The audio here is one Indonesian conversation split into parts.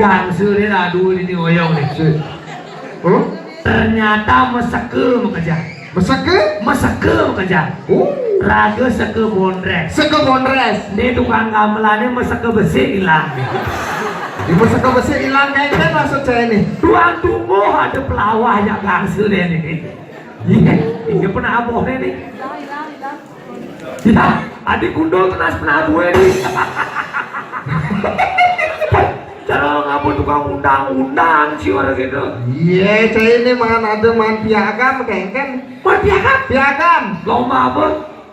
yang suri aduh ini oyong nih. Ternyata meseke kerja. Meseke kerja. Raga seke bondres. Ini tukang gamelannya meseke besi hilang. Di meseke besi hilang kayak maksud saya nih. Tuang tunggu ada pelawah yang gangsu deh nih. Iya, ini pernah abohnya nih. Ya, adik gundul kenas pernah gue nih. Cara ngapun tukang undang-undang sih orang gitu. Iya, saya ini ada piagam kengken. Piagam. Lomba apa?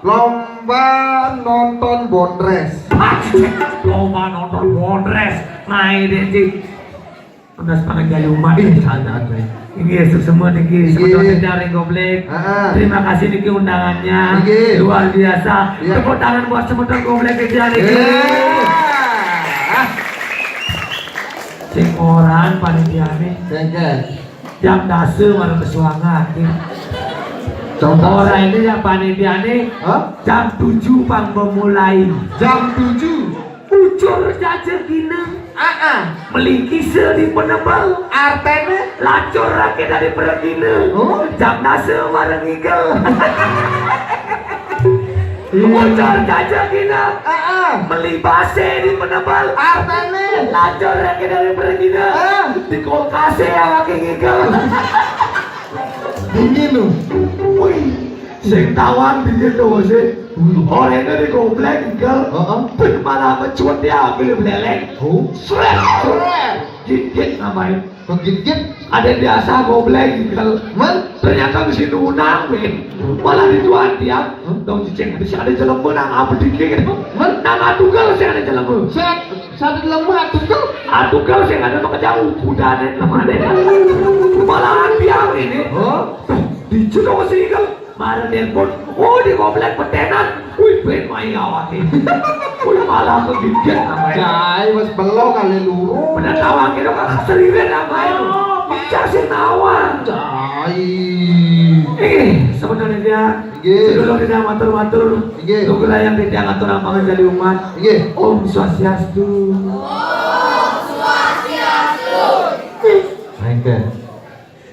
Lomba nonton bondres. Lomba nonton bondres. Nah ini sih. Udah sepanjang gayuman. Ada. Ini Yesus semua nih, sebetulnya dari Goblek. Terima kasih nih undangannya, luar biasa. Tepuk tangan buat semuanya Goblek aja nih. Sing orang panitia nih, jam dase malam bersuangan. Orang ini yang panitia nih, jam 7 pang memulai. Jam 7. Ucur jajar gina. Melingkisa di penebal. Artene Lacur rakyat dari pergina. Jam nase bareng igal. Ucur jajar gina. Melibase di penebal. Artene Lacur rakyat dari pergina. Di kolkase awak igal. dingin lu. Wih, sing tawan dingin tuh sih. Orang itu di Goblek igal. Malah mencuat dia ambil beleleng. Seret. Gigit namanya. Gigit. Ada biasa Goblek igal. Ternyata di sini unang malah dijual dia. Dong cicing ada jelemu nang apa dikit. Nang atugal sih ada jelemu. Satu jelemu atugal. Atugal sih ada kejauh udah ada namanya. Malah dia ini. Dijual sih igal. Malah nelpon, di Goblek petenan. Wih, ben main awak ini. Wih, malah kegigit namanya. Jai, mas belok kali luru. Bener tawang itu kan keselirin namanya. Bicara sih nawang. Jai. Sebenarnya dia. Sebelum dia matur-matur. Tunggu lah yang dia ngatur ampangan jadi umat. Om Swastiastu. Om Swastiastu. Engke.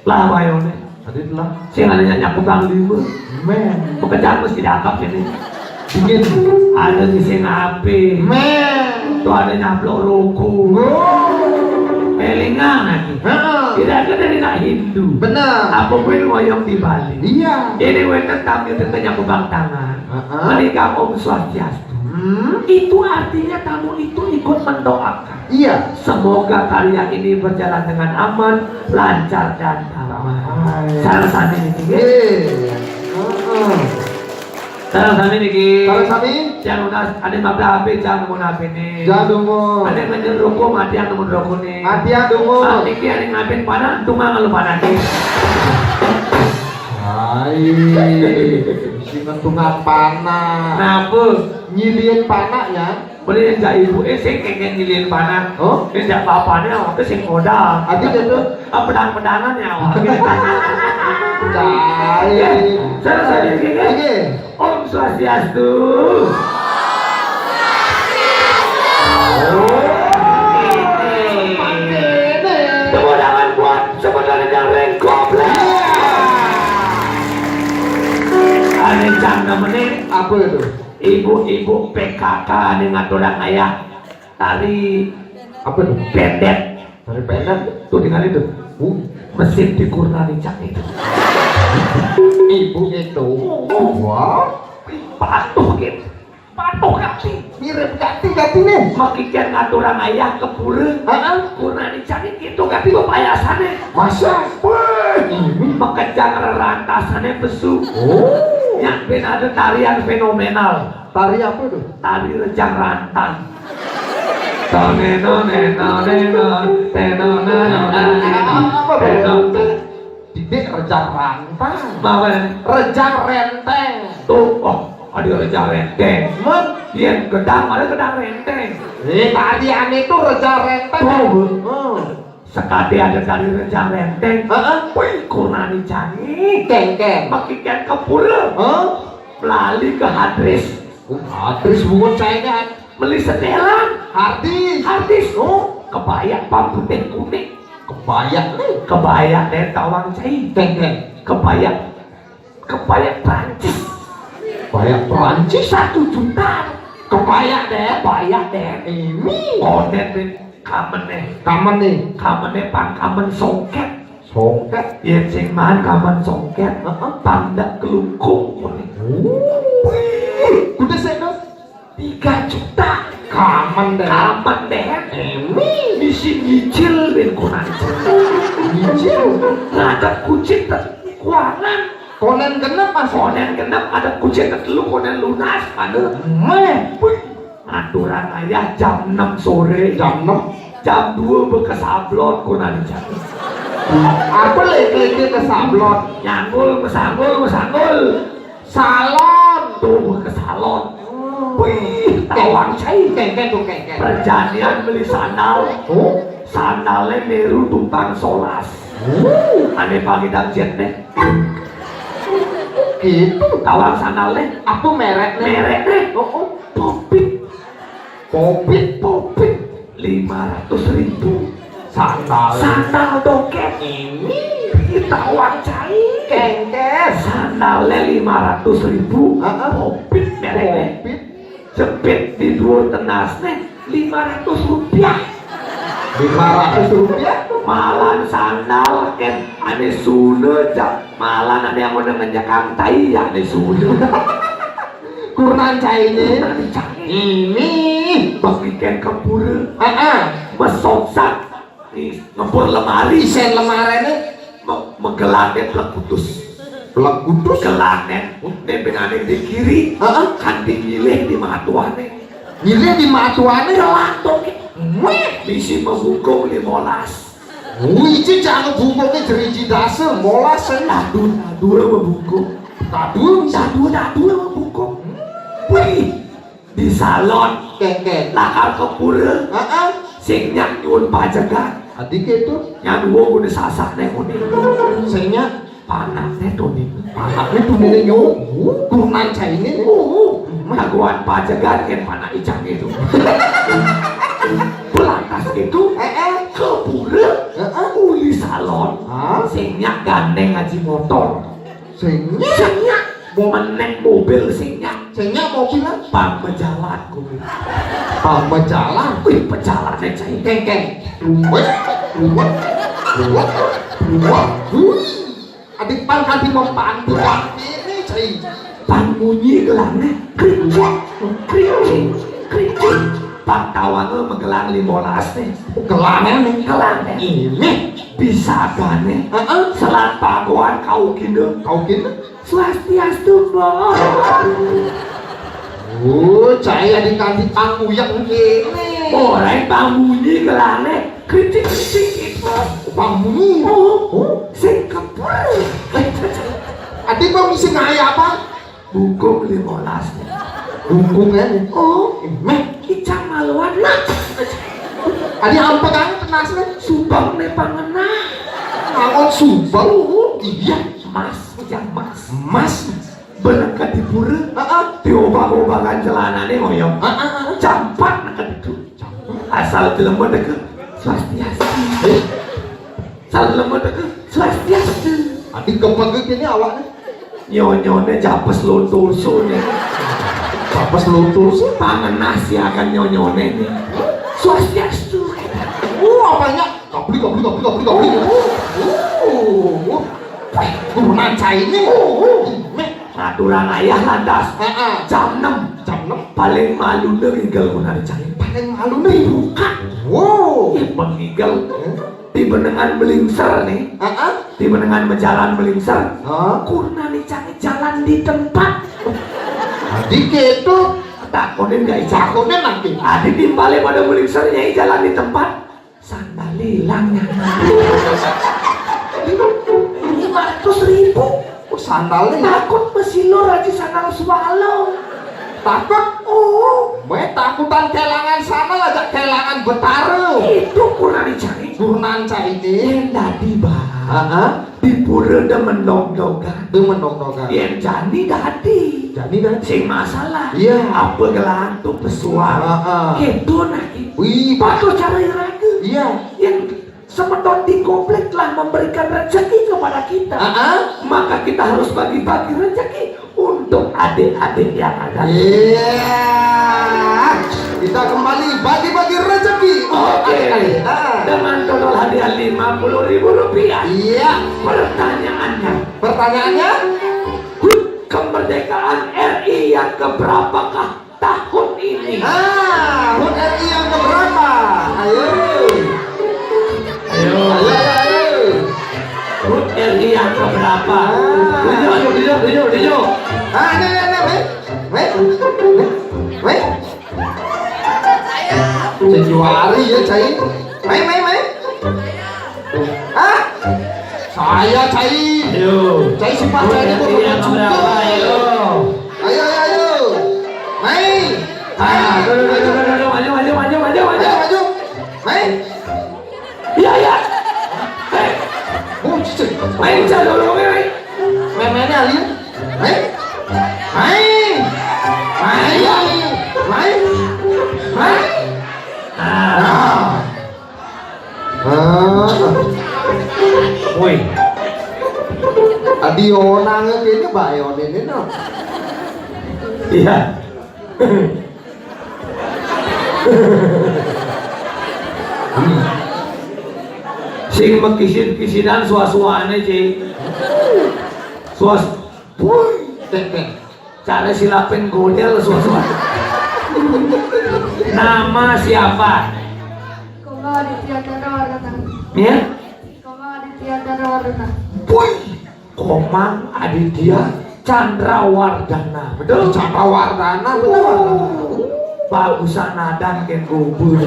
Lah bayone. Tadi telah. Saya nggak nanya tukang lima. Men. Pekerjaan mesti diangkat ini. Dingin. Ada di sini api. Men. Tuh ada nyaplok rokok. Pelingan lagi. Kira-kira dari nak Hindu. Benar. Apa pun ngoyong di Bali. Iya. Ini wetan tamu tentang kubang tangan. Mereka Om Swastiastu. Itu artinya tamu itu ikut mendoakan. Iya. Semoga karya ini berjalan dengan aman, lancar dan damai. Salah satu ini. Salah satu ini. Kalau kami Jangan ada mabda HP, jangan mau HP nih. jadumu. Ada yang ngejar rokok, mati yang nemu rokok nih. Mati adumu. Ini ada yang ngapin panah, tungang lu panah nih. Hai. Si ngentungan panah. Kenapa? Nyilin panah ya. Boleh yang jadi ibu, sing kengeng nyilin panah. Ini tidak apa-apanya, waktu sing modal. Adi itu. Pedang-pedangan ya. Jai. Saya Om Swastiastu. Tepuk tangan buat sebenarnya yang Goblek. Ada jam menit. Apa itu? Ibu-ibu PKK nih ngaturang ayah tari Apa itu? pendet. Dari pendek. Tuh tinggal itu. Mesin di Kurnani Cak itu. Ibu itu. Wah. Patuh gitu. Patuh kaki. Mirip ganti nih. Makikan ngaturang ayah ke pureng. Kurnani Cak itu ganti bapayasannya. Masa? Mengejar rantasannya besu. Yang ben ada tarian fenomenal. Tari apa itu? Tari rejang rantang. Toneno neno neno neno neno. Didik rejang rantang. Bawa Rejang renteng. tuh, ada rejang renteng. Dia gedang, ada gedang renteng. Tadi aneh itu rejang renteng. Sekali ada tari rejang renteng. Wih, Kurnani Cani. Kengkeng. Makikan ke pura. Melali ke hadris. Hadris bungut saya kan. Beli setelan. Hardis. Hadis. kebaya putih kuning. Kebaya nih. Kebaya dan tawang cai. Keng. Kebaya Prancis. Kebaya Perancis. 1 juta. Kebaya deh. Kebaya dan Ini. onen nih Kamen nih. kamennya pangkamen songket. Songket. Ya cing man kamen songket. Pangdak kelungkung. Udah saya 3 juta. kamen deh. Kamen deh. Ini. Misi nyicil ben konan. Nyicil. Ada kucing keuangan. Konen genep mas. Konen genep ada kucing telu konen lunas. Ada. Aturan ayah jam 6 sore. Jam 6. Jam 2 bekas sablon konan dicari. Apa lagi ke sablon? Nyanggul Salon. tuh ke salon. Wih, tawang cai. Keng. Perjalanan beli sandal. Oh. Sandalnya meru tumpang solas. Ane pagi dan jet deh. Gitu. Tawang sandalnya. Apa mereknya? Merek deh. Popit. Popit. 500.000. Sandal. Sandal doket. Ini. Tawang cai. Keng. Sandalnya 500.000. Popit mereknya. Popit. Jepit di dua tenasnya 500 rupiah. 500 rupiah. Malan sandal kan ane sune jak malan ada yang udah ngejakang tai ya ane sune. Kurnan caini. Ini. Bagikan kepura Ah. mesoksak ngepur lemari Isen lemari menggelannya pelak putus. Pelak kudus. Gelannya benane di kiri kan dimilih di matuane. Milih di matuane. Gelang doke. Misi membungkung 15. Wih, itu jangan bungkuknya jeriji dasar, molas saya. Dua membungkung. Tadu. Membungkung. Wih, di salon Keng. lakar kepura sing nyak nyuwun pajagan. Adik itu. Yang dua udah sasaknya kuning. Saya Panaknya tuning. anaknya tuh milih nyok. Kurnan caini. Kaguan pajagan kan panak icang itu. Pelantas itu kepura uli salon sing nyak gandeng ngaji motor. Sing nyak mau meneng mobil sing nyak mobilnya. pang pejalan kuwi. Jalan. Wih pejalannya cai. Keng. Adik pang hati mempantu. Ini cai. Pang bunyi gelangnya kricing. Pang tawangnya menggelang 15 nih. Gelangnya Ini. bisa gane selat pagoan kau kinde Kau kira? swastiastu boh. Cai adik kanti panguyang ini. Orang pambunyi gelangnya kricing itu. Pambunyi. Sing kepur. Adik mau ngisi ngaya apa? Bungkung 15 nih. Bungkungnya. Icang maluan nak. Adik apa kan tenasnya? Subang nih pangena. Angon subang. Iya. Mas berangkat di pura diobak-obakan celananya ngoyong campak nak itu asal jelema deket swastiastu Adik kepegek ini awaknya. nyonyone japes lontursunya Apa seluntur sih? pangena sih akan nyonyone nih swastiastu Apanya? Kabli. Kurnan caini. aturan ayah lantas jam 6 paling malu ninggal kunar cai Paling malu nih. buka Wow. meninggal di benengan melingser nih di benengan berjalan melingser kurna nih cari jalan di tempat Adik itu. takonin gak icak Takutnya nanti. adik timbalik pada melingsernya jalan di tempat sandal hilangnya 500.000 Sandalnya. takut mesin lo raji sandal swallow Takut. Takutan kelangan sandal aja kelangan betaru. itu kurna dicari Kurnan caini. yang tadi bah di pura udah mendong-dongkan Itu mendong-dongkan. yang jadi tadi Jadi kan. sing masalah Iya. apa gelang tuh pesuar itu nanti Wih, bakal cara ragu Iya. Yang seperti komplek telah memberikan rezeki kepada kita. Maka kita harus bagi-bagi rezeki untuk adik-adik yang ada. Iya. Kita kembali bagi-bagi rezeki. Oke. Dengan total hadiah Rp50.000. Iya. Pertanyaannya, HUT kemerdekaan RI yang keberapakah tahun ini? HUT RI yang keberapa? Ayo. HUT RI yang keberapa? Tujuh. Ini. Wait. Januari ya, Cai. Mai. Saya Cai. Ayo. Cai simpan Cai itu yang keberapa? Ayo. Ayo. Mai. Maju. Mai. Iya. Cicit. Main dulu, Mai. Mainnya alin. Mai. Woi. Adio nangis ini bayon ini no. Iya. Sing mekisin-kisinan suas-suane cing. Cara silapin godel suas-suane. Nama siapa? Koma Aditya Darwardana. Ya? Koma Aditya Darwardana. Woi, Komang Aditya Chandrawardana. Betul? Chandrawardana betul. Bagusan nadan ken gubur.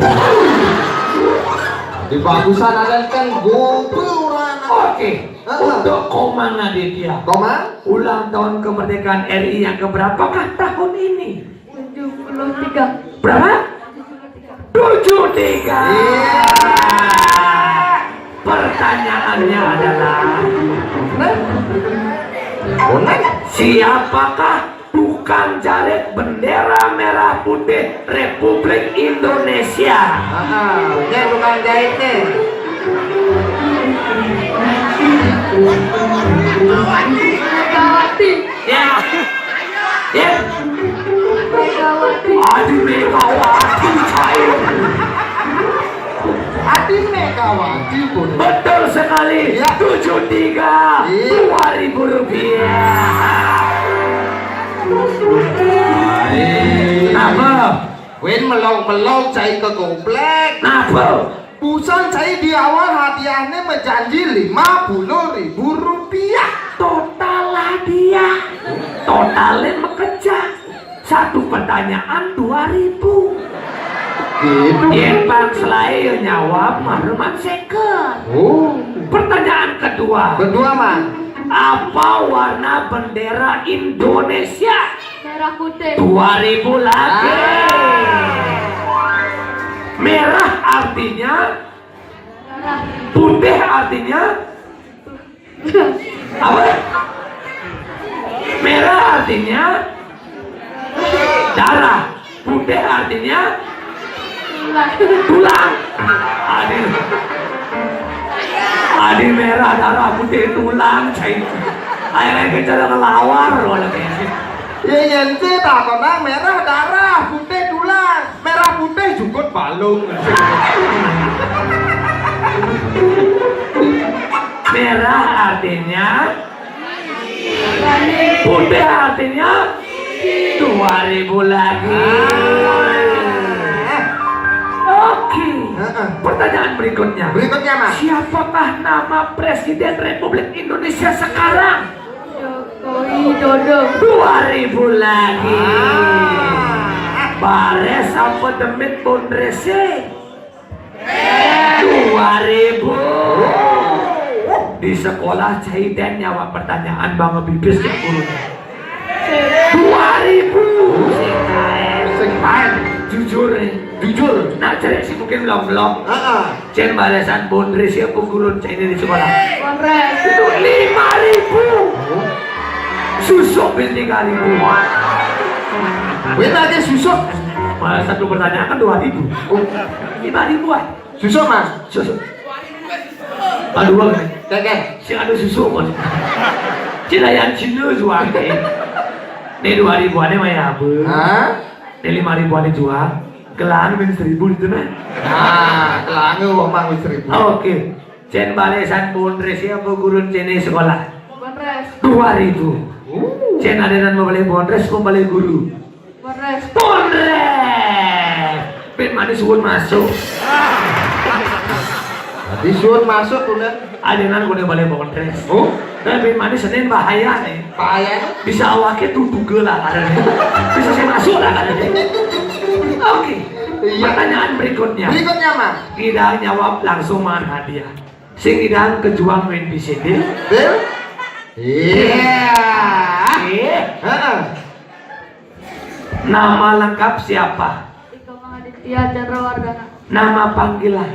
Di bagusan ada kan guburan. Oke, untuk Komang Aditya. Komang? Ulang tahun kemerdekaan RI yang keberapakah tahun ini? 73. Berapa? 73. Iya. Pertanyaannya adalah, siapakah tukang jahit bendera merah putih Republik Indonesia? Ini tukang jahitnya. Megawati. Ya. Megawati. Adi Megawati cair. Adi Megawati pun. Betul sekali. Ya. 73. Iya. Rp2.000. Kenapa? Wen melong cai ke komplek. Kenapa? Busan cai di awal hadiahnya menjanji Rp50.000. Total hadiah. Totalnya mengejar. Satu pertanyaan 2.000. Gitu. Yang bang selain nyawab maruman second. Pertanyaan kedua. Berdua man. Apa warna bendera Indonesia? Merah putih. 2.000 lagi. Merah artinya, Merah. putih artinya apa? Merah artinya darah, putih artinya tulang. Adi merah darah putih tulang, cai. Akhirnya kita ngelawar loh lagi. Ya ente tak kena merah darah, putih tulang. Merah putih jukut balung. Merah artinya, putih artinya 2.000 lagi. Oke. Pertanyaan berikutnya. Berikutnya mas. Siapakah nama Presiden Republik Indonesia sekarang? Jokowi Dodo. 2.000 lagi. Bares apa demit pondrese? 2.000. Di sekolah Cahiden nyawa pertanyaan bang bibis yang gurunya. 2.000. Sing kae. Jujur. Nah cari sih mungkin belum. Cen balasan bondres ya guru Cahiden di sekolah. Polres. Itu 5.000. Susuk bin 3.000. Wena aja susuk. Malah satu pertanyaan kan 2.000. 5.000 ah. Susu mas. Susu. Aduh, Kek. si ada susu kok. Cina yang Cina jual deh. Ini 2.000-an mah ya bu. Hah? Ini 5.000-an dijual. Kelang min 1.000 itu nah. Nah, kelange wong mang wis 1.000. Oke. Cen balesan bondres ya bu gurun cene sekolah. Bonres. 2.000. Cen adenan mau balik bondres mau balik guru. Bonres. Bondres. Ben mana suun masuk. Tadi suun masuk udah. Adenan gue balik bondres. Oh, Dan ben mana Senin bahaya nih. bahaya. Bisa awaknya tuh tugel lah karena bisa saya masuk lah karena oke. Iya. Pertanyaan berikutnya. Berikutnya mas. Tidak jawab langsung mana hadiah. Sing idang kejuang main di sini. Bil. Iya. Eh, nama lengkap siapa? Iko Mangaditya Chandrawardana. Nama panggilan.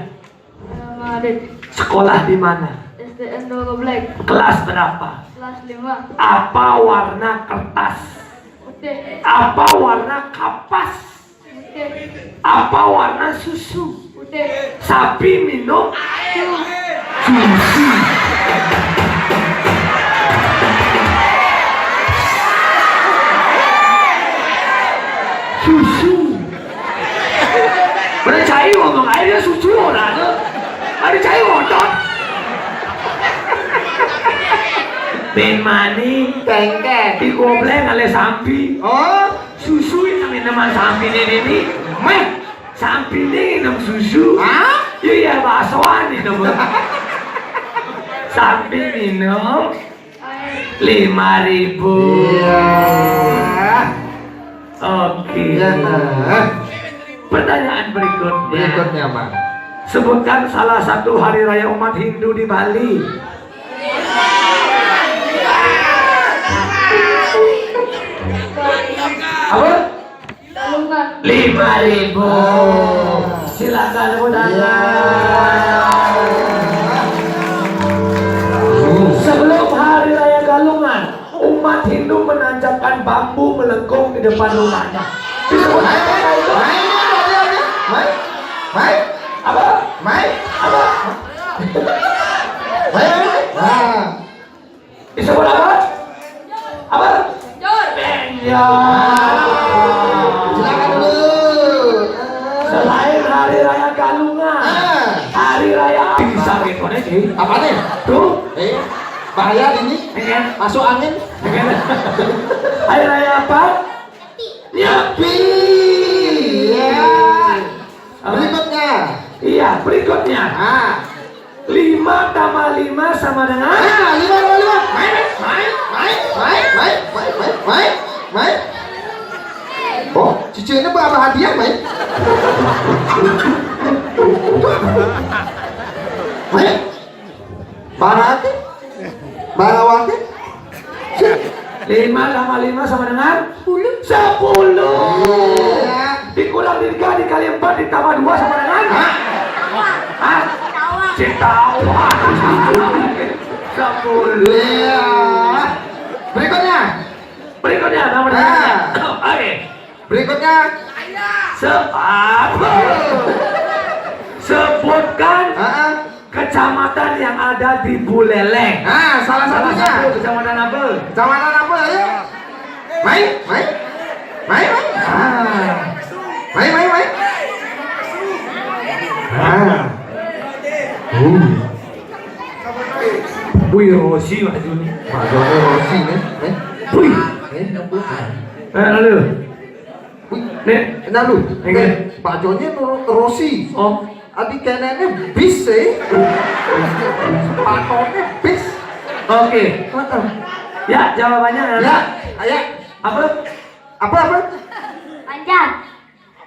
Nama Adit. Sekolah di mana? SDN Dogo Black. Kelas berapa? Kelas 5. Apa warna kertas? Putih. Apa warna kapas? Putih. Apa warna susu? Putih. Sapi minum susu. Susu. Udah cair ngomong airnya susu orang. Ada cair ngomong. Ben mani Tengkek. di gobleng ale sampi. Oh, Susu yang namanya sampi ini. Meh, sampi ini minum susu. hah? Iya baksoan itu bu. Sampi minum Air. 5.000. Iya. Oke. Iya. Pertanyaan berikutnya. Berikutnya mas. Sebutkan salah satu hari raya umat Hindu di Bali. Apa? Galungan. 5.000. Silakan undangan. Sebelum hari raya Galungan, umat Hindu menancapkan bambu melengkung di depan rumahnya. Disebut apa itu? Mai. Apa? Mai. Apa? Nah. Disebut apa? Apa? Jor. Ya. Silakan dulu. Selain hari raya Galungan, hari raya bisa gitu nih. Apa nih? Tuh, Bahaya ini. ya. Masuk angin. Hari raya apa? Nyepi. Iya. Berikutnya. Iya, berikutnya. Ah. 5 tambah 5 sama dengan 5. Mai. Oh, cicilnya berapa hadiah, Mai? Mai. Barati. Barawati. 5 tambah 5 sama dengan 10. 10. Iya. Dikurang 3 dikali 4 ditambah 2 sama dengan Hah? Citawa. 10. Iya. Berikutnya. Berikutnya nama dengan oke. Berikutnya. Sebutkan Ah. kecamatan yang ada di Buleleng. Nah, salah Salah satunya. satu kecamatan apa? Kecamatan apa ayo? Mai. Ah. Mai. Ah. Wih, Rosi Pak Juni. Pak Joni Rosi nih. Wih, lalu. Nih, Lalu, Oke. Pak Joni Rosi. oh, Adik neneknya bis sih. Sepatutnya bis. oke. Ya, jawabannya Ya, adalah ayo. apa? Apa? Panjang.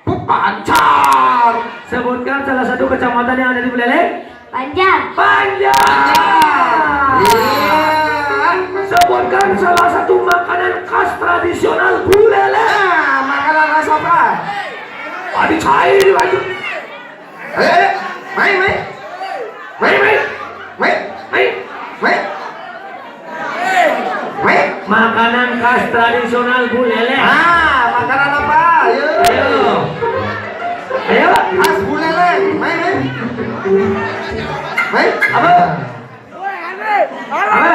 Pancar. Sebutkan salah satu kecamatan yang ada di Buleleng. Panjang. Panjang. Iya. Sebutkan salah satu makanan khas tradisional Buleleng. Nah, makanan khas apa? Tadi cair di baju. Ayo. Mai. Makanan khas tradisional Buleleng. Ah, makanan apa? Ayo. Ayo. Khas Buleleng. Apa? Apa?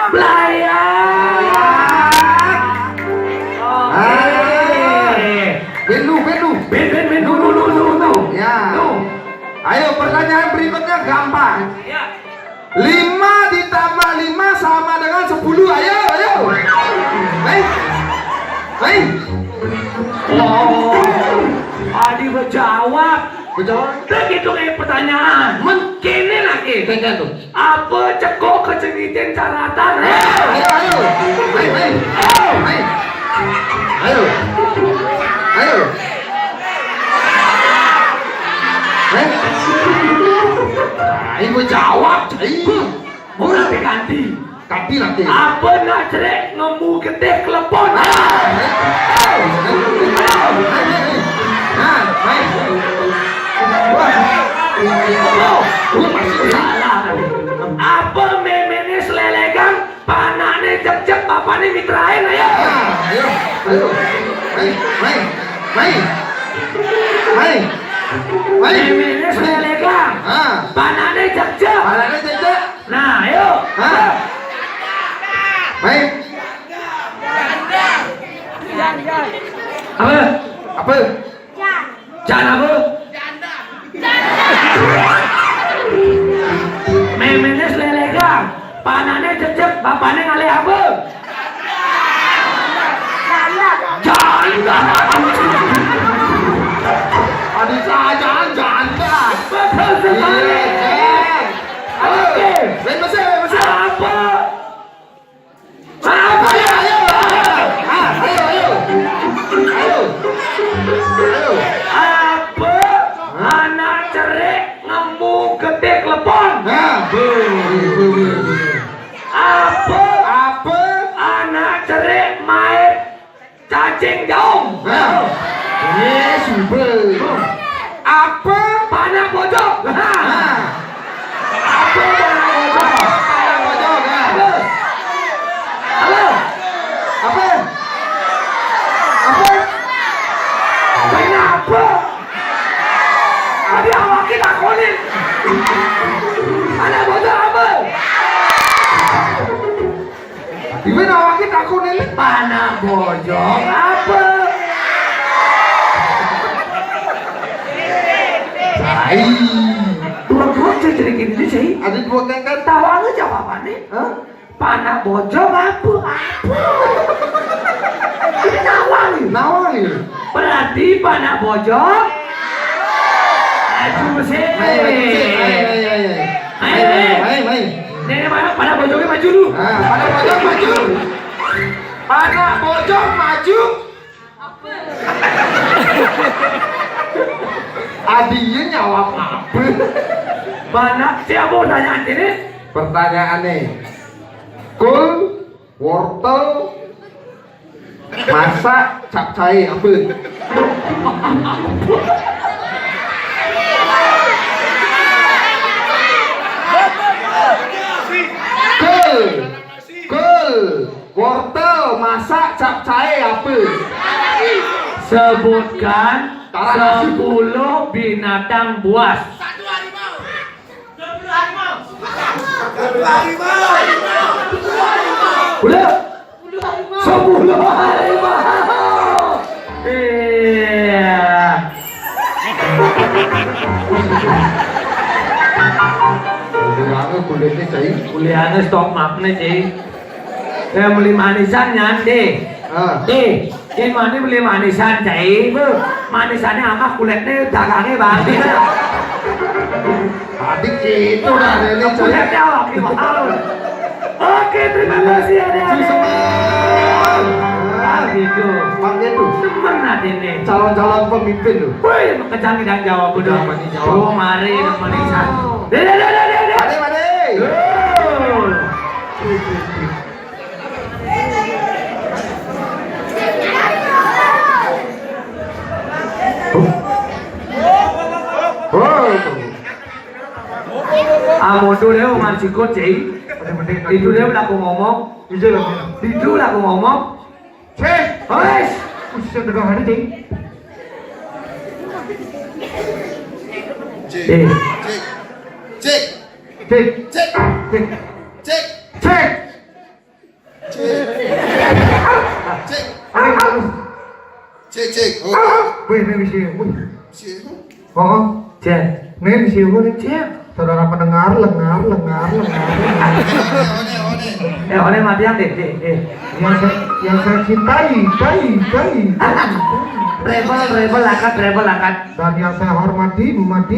Belayak. Ben, no. Ya. Ayo pertanyaan berikutnya gampang. Ya. 5 ditambah 5 sama dengan 10. Ayo. Hei. Oh, Adi berjawab. Berjawab. Begitu pertanyaan. Mungkin lagi. Tengah tuh. Apa cekok kecenitin caratan? Ayo. Ibu jawab, Mau ganti. nanti. Apa nak cerek nemu gede kelepon? Salah. Apa memene selelegan, panane cep-cep, bapane mitrain ayo. Memene selelegan, panane cep-cep. Nah, ayo. Apa? Jangan apa? Memene selelegan, panane cep-cep, bapane ngalih apa? Janda. Adisa janda. Betul sekali. Oke. Masih. Apa ya? Ayo. Apa anak cerik nemu gede kelepon? Apa anak cerik main cacing jaung? Super. Apa? Panak bojok. Apa panak bojok? Halo? Kenapa? Tadi awak kita konin. Panak bojok apa? Gimana awak kita kuning? Panak bojok apa? Dua-dua jadi gini sih. Ada dua kengkang. Tahu aja jawabannya. Panak bojok apa? Ini nawang. Berarti panak bojok. Aduh sih. Nenek mana panak bojoknya maju dulu. Panak bojok maju. Panak bojok maju. Adinya nyawab apa? Panak siapa mau tanya ini? Pertanyaannya, kul, wortel, masak, capcay apa? Kul, wortel, masak, capcay apa? Sebutkan 10 binatang buas. Udah 10 harimau. Iya. Kuliahnya stop makna sih. Saya beli manisan nyande. Ini mana beli manisan cai, manisannya apa kulitnya dagangnya banget. Adik itu dah ini Kulitnya apa mahal. Oke, terima kasih adik-adik. Gitu. Maknya tuh Temen nanti nih. calon-calon pemimpin tuh. Wih, kecanggih dan jawab udah. Oh, mari manisan. Dede. Made. Modo dia ngaji kot sih. Itu dia udah aku ngomong. Itu udah aku ngomong. Wes. Usia tegak hari ting. Eh, Cek. Cek, Cek. cek, Cek. cek. Cek. Cek. Ani harus. Cek. Cek. Oh. Wih, ini bisa. Wih. Siapa? Oh, Jen. ini bisa nih Jen. Saudara pendengar, lengar. One. Oleh matiang deh. Yang saya cintai. Travel angkat. Dan yang saya hormati, mati.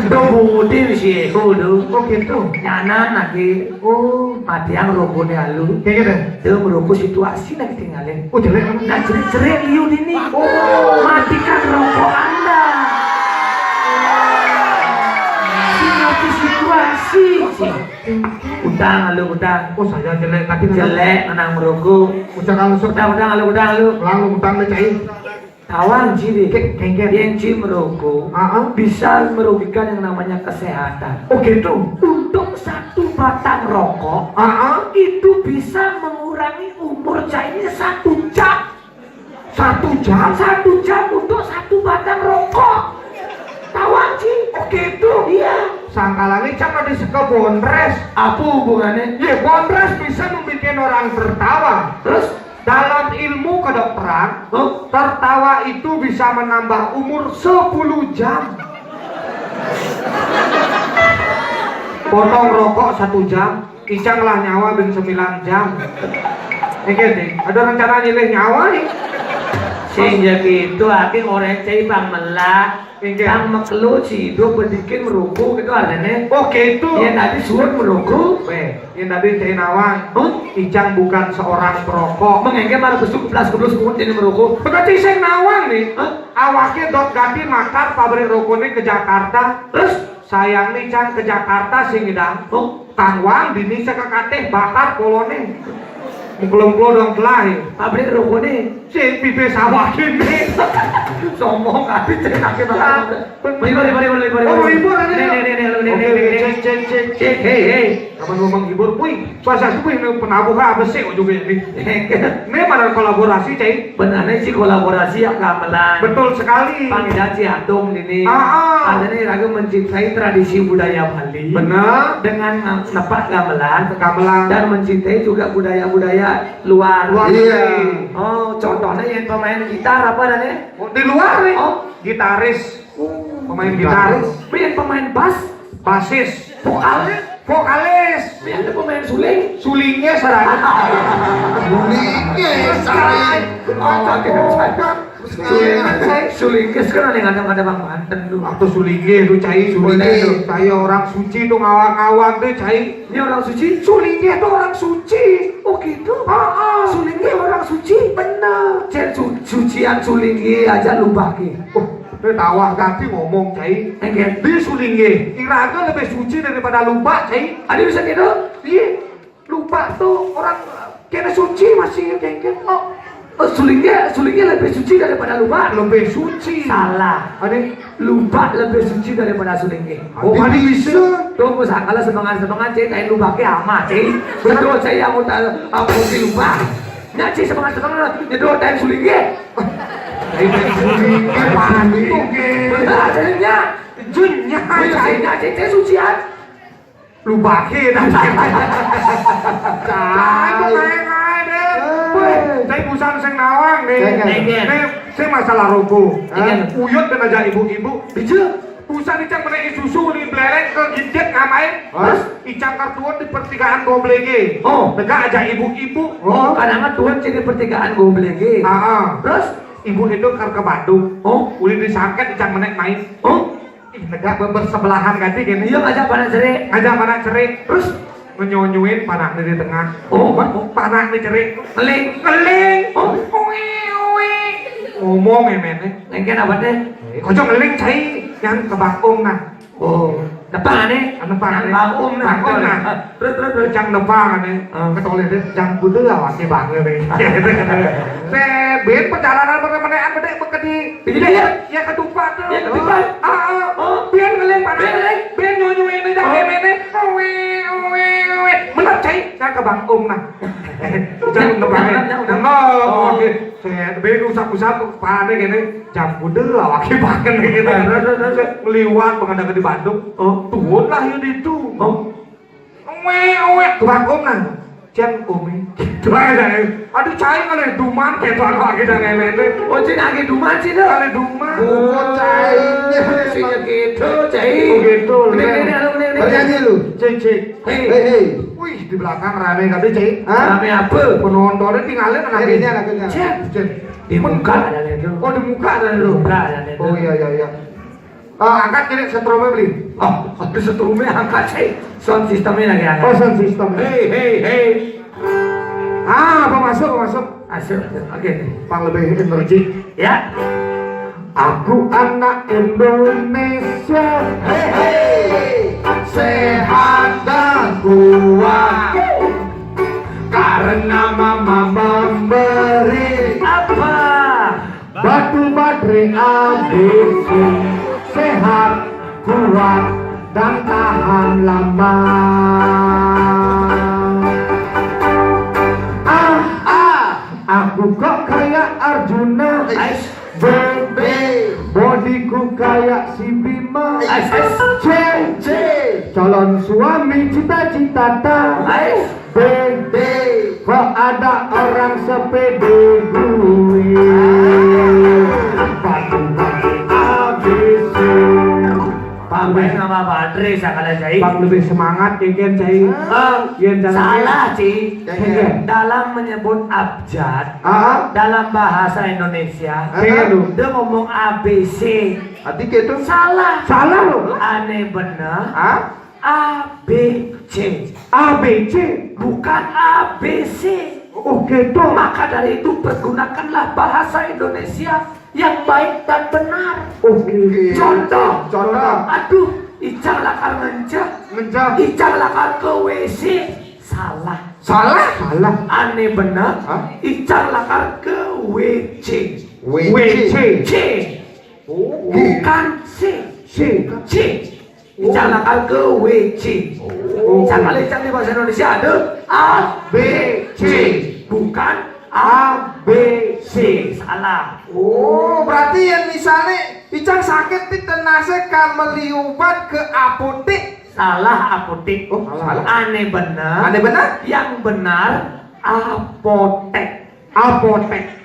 Budi sih, kudu. Oh gitu. Nyanan lagi. Oh, Matiang rokone alu. kayak gitu. Dia merokok situasi lagi tinggalin. Oh jelek kan? Nah cerit liu ini. Oh, matikan rokok Anda. Sinati situasi sih. Utang. Oh saya jelek tadi Jelek menang merokok. Ucap kalau sudah Udang lu. lalu utang cai. Tawang jadi Kengket. yang merokok bisa merugikan yang namanya kesehatan. Oh gitu. Untuk satu batang rokok itu bisa mengurangi umur cainya 1 jam. 1 jam. 1 jam untuk satu batang rokok. Tawang sih. Oh gitu. Iya. Sangkalane cak ada seke bondres. Apa hubungannya? Ya bondres bisa membuat orang tertawa. Terus Dalam ilmu kedokteran, tertawa itu bisa menambah umur 10 jam. Potong rokok 1 jam, icanglah nyawa ben 9 jam. Ini ada rencana nyilih nyawa nih. sehingga gitu akhirnya orang cai bang melak yang mekelu si hidup berdikin meruku gitu artinya. Oh gitu. Yang tadi suruh meruku. Yang tadi cai nawang. Icang bukan seorang perokok. Mengengke marah besuk kebelas kumpul jadi meruku. Berarti saya nawang nih. Awaknya dot ganti makar pabrik rokoknya ke Jakarta. Terus sayang nih Cang ke Jakarta sih ngidang. Kang Wang dini sekakateh bakar kolone. Muklum-muklum dong kelai. Pabrik rokoknya Si pipe sawah gini. sombong kali cenake banget. Libur. Oh libur ada. Nih. Cek hei. Kapan ngomong libur, puy. Puasa subuh ini penabuh apa sih juga ini. Ini mana kolaborasi cai. Benarnya sih kolaborasi yang gamelan. Betul sekali. Panggilan si Atung ini. Ada ragu mencintai tradisi budaya Bali. Benar. Dengan nepak gamelan Dan dan mencintai juga budaya-budaya luar. Iya. Oh, contohnya yang pemain gitar apa dan ya? Di luar nih. Oh, Gitaris. Pemain gitaris. yang pemain bass, Basis. vokalis, yang pemain suling. Sulingnya sarang. Sulingnya sekarang yang ada Bang Banten tuh. Atau sulingnya tuh cai. Sulingnya. Cai orang suci tuh ngawang-ngawang tuh cai. Ini orang suci. Sulingnya tuh orang suci. Oh gitu. Sulingnya orang suci. Bener. Cek sucian sulingnya aja lupa ki. Dia tawa ganti ngomong cai. Enggen. Dia sulingnya. Kira-kira lebih suci daripada lupa cai. Ada bisa gitu? Iya. Lupa tuh orang kena suci masih kengken. Sulingnya lebih suci daripada lupa. Lebih suci. Salah. Ada Lupa lebih suci daripada sulingnya. Oh, ada bisa. Tunggu sakala semangat cek kain lupa ke ama cek. Betul saya yang aku lupa. Nyaci semangat nyedo kain sulingnya. Kain sulingnya panik tuh ke. Benar jadinya. Junnya cai. Nyaci sucian. Lupa ke dah. Cai. Saya busan sing nawang nih. Saya masalah rokok. Uyut dan aja ibu-ibu. Bisa. Busan icang menaiki susu di belereng ke gijek ngamain. Terus icang kartuan di pertigaan goblege. Tegak aja ibu-ibu. Kadang tuan jadi pertigaan goblege. Terus ibu itu ke Bandung. Uli disangket icang menaik main. Tegak bersebelahan ganti gini. Iya ngajak panas cerik. Terus menyonyuin panak di tengah. Panak di cerik. Ngeling. Ngomong ya men. Engken apa deh? Kocok ngeling cai yang kebak nah. Depan nih. Depan nah. Terus jang depan nih. Ketoleh deh jang putih lah wakil banget nih. Saya ben perjalanan pertemuan bedek bekedi. Ya ketupat tuh. Ya ketupat. Biar ngeling panak. Biar nyonyuin aja men. Benar cai, saya ke Bang Om nah. Jangan nebangnya. Nah, oke. Saya beli usap-usap kepalanya gini. Jam kudel lah wakil bahkan gitu. Meliwat pengendara di Bandung. Tuun lah yuk itu. Owe ke Bang Om nah. Jan Om gitu aja. Aduh cai kali duman kayak tuan lagi dan lain-lain. Oh cing lagi duman sih dah. Kali duman. Oh, cainya. Singnya gitu cai. Oh gitu. Bernyanyi lu. Cek. Hei. Wih di belakang rame kali cai. Rame apa? Penontonnya tinggalin Akhirnya. Cek. Di muka ada itu. Oh di muka ada lu. Muka ada itu. Oh iya. Angkat jadi setrumnya beli. Oh, tapi setrumnya angkat cai. Sound sistemnya lagi angkat. Oh sound system. Hey. Apa masuk? Asuk. Oke. Pang lebih energi. Ya. Aku anak Indonesia. Hei. Sehat dan kuat. Karena mama memberi Apa? batu baterai ABC. Sehat, kuat, dan tahan lama. Aku kok kayak Arjuna. B. Bodiku kayak si Bima. C. Calon suami cita-cita tak. B. Kok ada orang sepede gue. Batu ABC. Pambain nama baterai sakala cai. Bang lebih semangat keken cai. Salah Ci. Keken. Dalam menyebut abjad dalam bahasa Indonesia Keken lu. dia ngomong ABC. Hati gitu. Salah Loh. aneh bener. ABC ABC. bukan ABC. Oh gitu. Maka dari itu pergunakanlah bahasa Indonesia yang baik dan benar. Oke. Contoh. Contoh. Aduh, Icang lakar ngencah. Icang lakar ke WC. Salah. Aneh bener. Icang lakar ke WC. WC. C. Bukan C. Icang lakar ke WC. Icang di bahasa Indonesia ada A, B, C. Bukan A, B, C. Salah. Oh, berarti yang misalnya Icang sakit tenase kan meliubat ke apotek. Salah apotek. Oh, salah. Aneh benar. Yang benar apotek. Apotek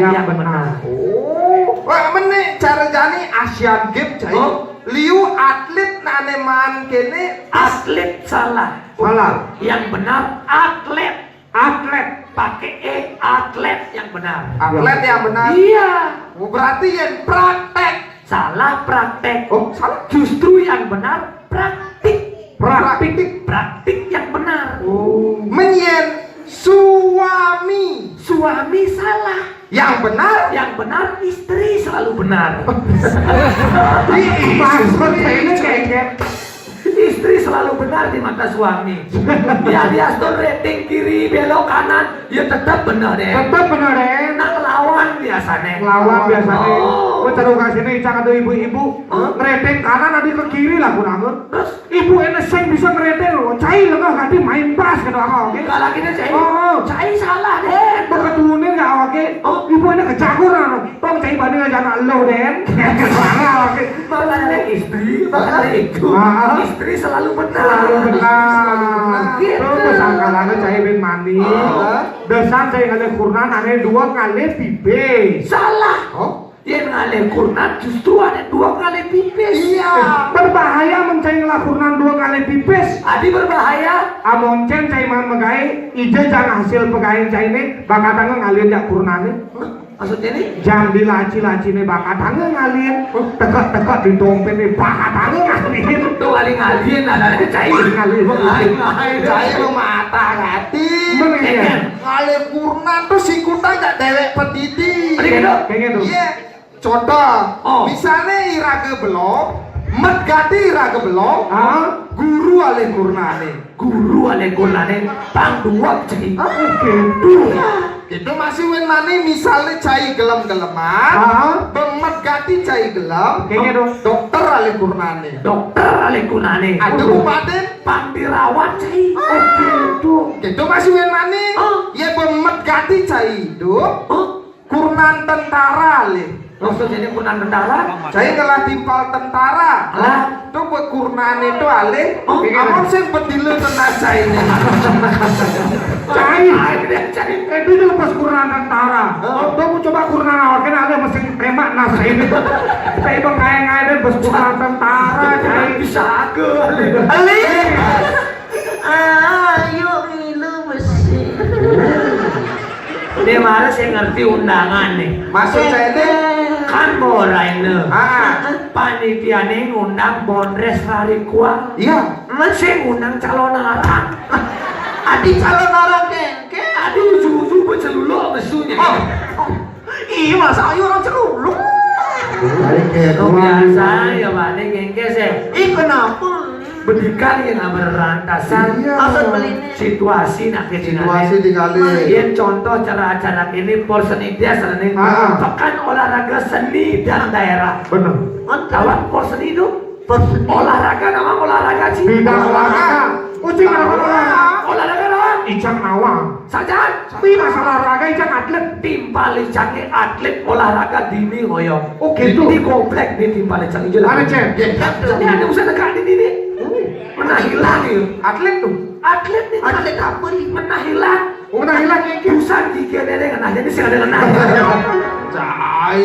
yang benar. Oh, wah meneh cara jani Asian Games cai. Liu atlet naneman kene Atlet salah. Yang benar atlet. Pakai E, atlet yang benar. atlet yang benar. Iya. Oh, berarti yang praktek. Salah praktek. Oh, salah. Justru yang benar praktik. Praktik yang benar. Oh, menyen suami. Suami salah. Yang benar istri selalu benar. Istri selalu benar di mata suami. Dia tuh rating kiri belok kanan, ya tetap benar deh. Nak lawan biasanya. Gue taruh ke sini Icang ada ibu-ibu ngereteng kanan nanti ke kiri lah kurang. Terus Ibu eneseng bisa ngereteng loh. Cai lengah ganti main pas gitu oke. enggak lagi deh cai. Oh. Cai salah deh. Beketunin nggak oke. Ibu enek kecakur kan. Tong cai banding aja nak lo den. Oke. Makanya istri, makanya itu istri selalu benar. Selalu benar. Gitu. Terus sangkalannya cai ben mani. Desan cai kali kurnan ane 2 kali pipis. Salah. Yang ngalih kurnan justru ada 2 kali pipis. Iya. Berbahaya mencai ngelakurnan 2 kali pipis. Adi berbahaya. Amoncen cai man megai, ije jangan hasil pegain cai ini bakatangnya ngalin jak kurnane. Maksudnya nih? Jam di laci-laci ini bakatangnya ngalin, tekak-tekak di dompet ini bakatangnya ngalin. Tuh ngalin ada cai. Ngalin. Cai lu mata hati. Mana ya? Ngalih kurnan tuh sikutan gak dewek petiti. Kayak gitu. Iya. Contoh, Oh. misalnya iraga belum, medgati iraga belum, guru alih kurnane. Guru ale kurnane pang 2 cai. Oke. Itu masih wen mani misalnya cai gelem-geleman, bemet gati cai gelem, Kayaknya dong. dokter ale kurnane. Dokter ale kunane. Aduh paden, Pandirawat cai. Oh gitu. itu masih wen mani, ya bemet gati cai hidup, kurnan tentara ale. Maksudnya ini kunan tentara? Saya ngelah timpal tentara. Lah, itu buat kurnane itu ale. Oh, Amon sing bedilu tenaga ini. Cai. Itu dia lepas kurnan tentara. Kamu coba kurnan awal kan ada mesin tembak nasa ini. Tapi bang kaya dan bos kurnan tentara. Cai bisa ke. Ale. Ayo ngilu besi. Dia marah saya ngerti undangan nih. Maksud saya ini Kan borai ne. Panitia nih ngundang Bondres Rarikua. iya. Masih ngundang calon arang. Adi calon orang kengke. Aduh, ujung-ujung berceluluk mesunya. Iya masa ayo orang celuluk. Oh, biasa ya Pak, ini gengges ya. Ih kenapa? Bedikan yang berantasan Asal beli ini. situasi nak Situasi dikali. yang contoh cara acara ini por seni dia seni pekan olahraga seni dan daerah. bener. Kawan por seni itu Perseni. olahraga nama olahraga sih. Bidang olahraga. Ucing olahraga. Olahraga nama Icang nawang. saja. Tapi masalah olahraga icang atlet. Timpal icangnya atlet olahraga dini hoyong. Oh, gitu. Di komplek di timpal icang itu. Ada cek. Ini ada usaha dekat ini nih. Menah hilang ya. Atlet tuh. Atlet nih. Atlet apa nih? Menah hilang. Oh, nah hilang kengke. Busan gigi ada yang kena jadi sih ada kena. Cai.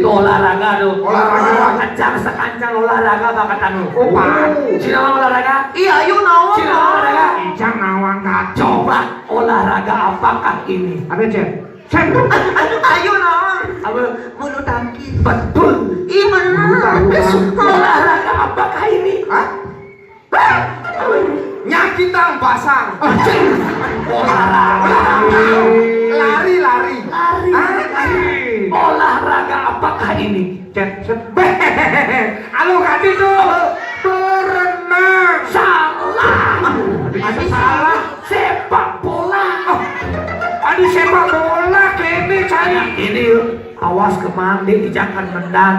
Itu olahraga tuh. Olahraga. Kencang sekancang olahraga bakatan lu. Oh, pan. Cina mau olahraga. Iya ayo nawang. Cina mau olahraga. Icang nawang kacau. Coba olahraga apakah ini? Ada cek. Cek. Ayo nawang. Apa? Bulu tangkis. Betul. Iya benar. Olahraga apakah ini? Hah? Nyakitang basang. Olahraga. Lari. Lari. Olahraga apakah ini? Cek. Set. Halo kati tuh. Berenang. Salah. Ada salah. Sepak bola. Ada sepak bola kene cari. Ini awas kemang dia jangan mendang.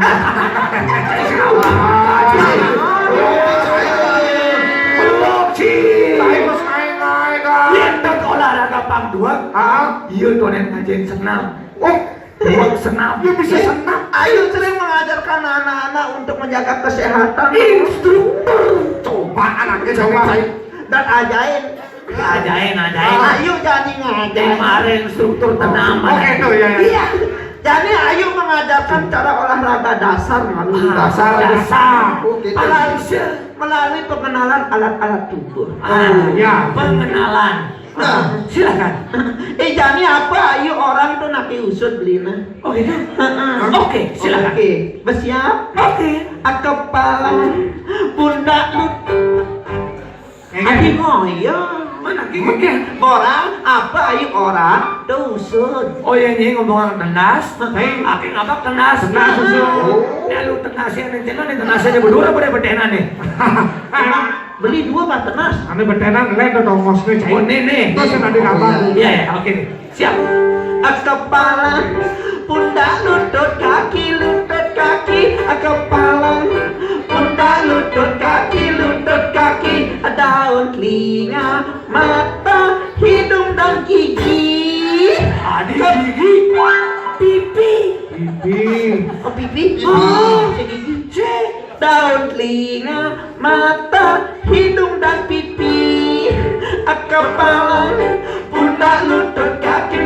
Belum sih. Ayo main dah. Lihat olahraga pang dua. Iya tuh yang ngajain senam. Oh, Buat senam. dia bisa senam. Ayo sering mengajarkan anak-anak untuk menjaga kesehatan Instruktur. Coba anaknya coba. dan ajain. Ajain. Ayo jadi ngajain. Kemarin instruktur tenang. Oh, itu ya. Iya. Jadi ayo mengajarkan cara olahraga dasar Dasar. melalui pengenalan alat-alat tubuh. ya. Pengenalan. Silakan. Jadi apa? Ayo orang tuh naki usut belina. Oh gitu. Oke, silakan. Oke, bersiap. Oke. Kepala, pundak, adik ngoyo. Mana gini? Orang apa? Ayo orang tuh usut. Oh ya ini ngomong tenas. Hei. Aking apa tenas? Tenas, susu. Ya lu tenasnya nih, jangan nih tenasnya berdua apa deh betenan nih? Beli dua mah tenas. Ane betenan lain tuh tongosnya cai. Oh nih. Terus yang tadi kabar. Iya ya, oke nih. Siap. Kepala, pundak, lutut, kaki, kepala, pundak, lutut, kaki, daun, telinga, mata, hidung dan gigi. Adik gigi, pipi, Oh pipi, oh gigi, daun, telinga, mata, hidung dan pipi. Kepala, pundak, lutut, kaki,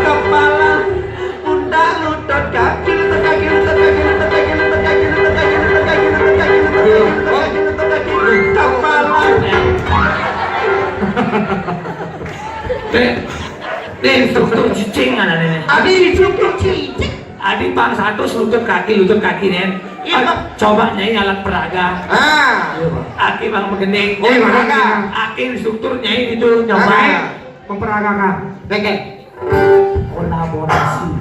kepala, pundak, lutut, kaki, kepala. Nih instruktur cicing ada nih. Adi instruktur cicing. Adik bang satu lutut kaki nih. Iya, Bang. Coba nyai alat peraga. Aki bang begening. Oh, iya, peraga. Aki instruktur nyai itu nyobain. Memperagakan.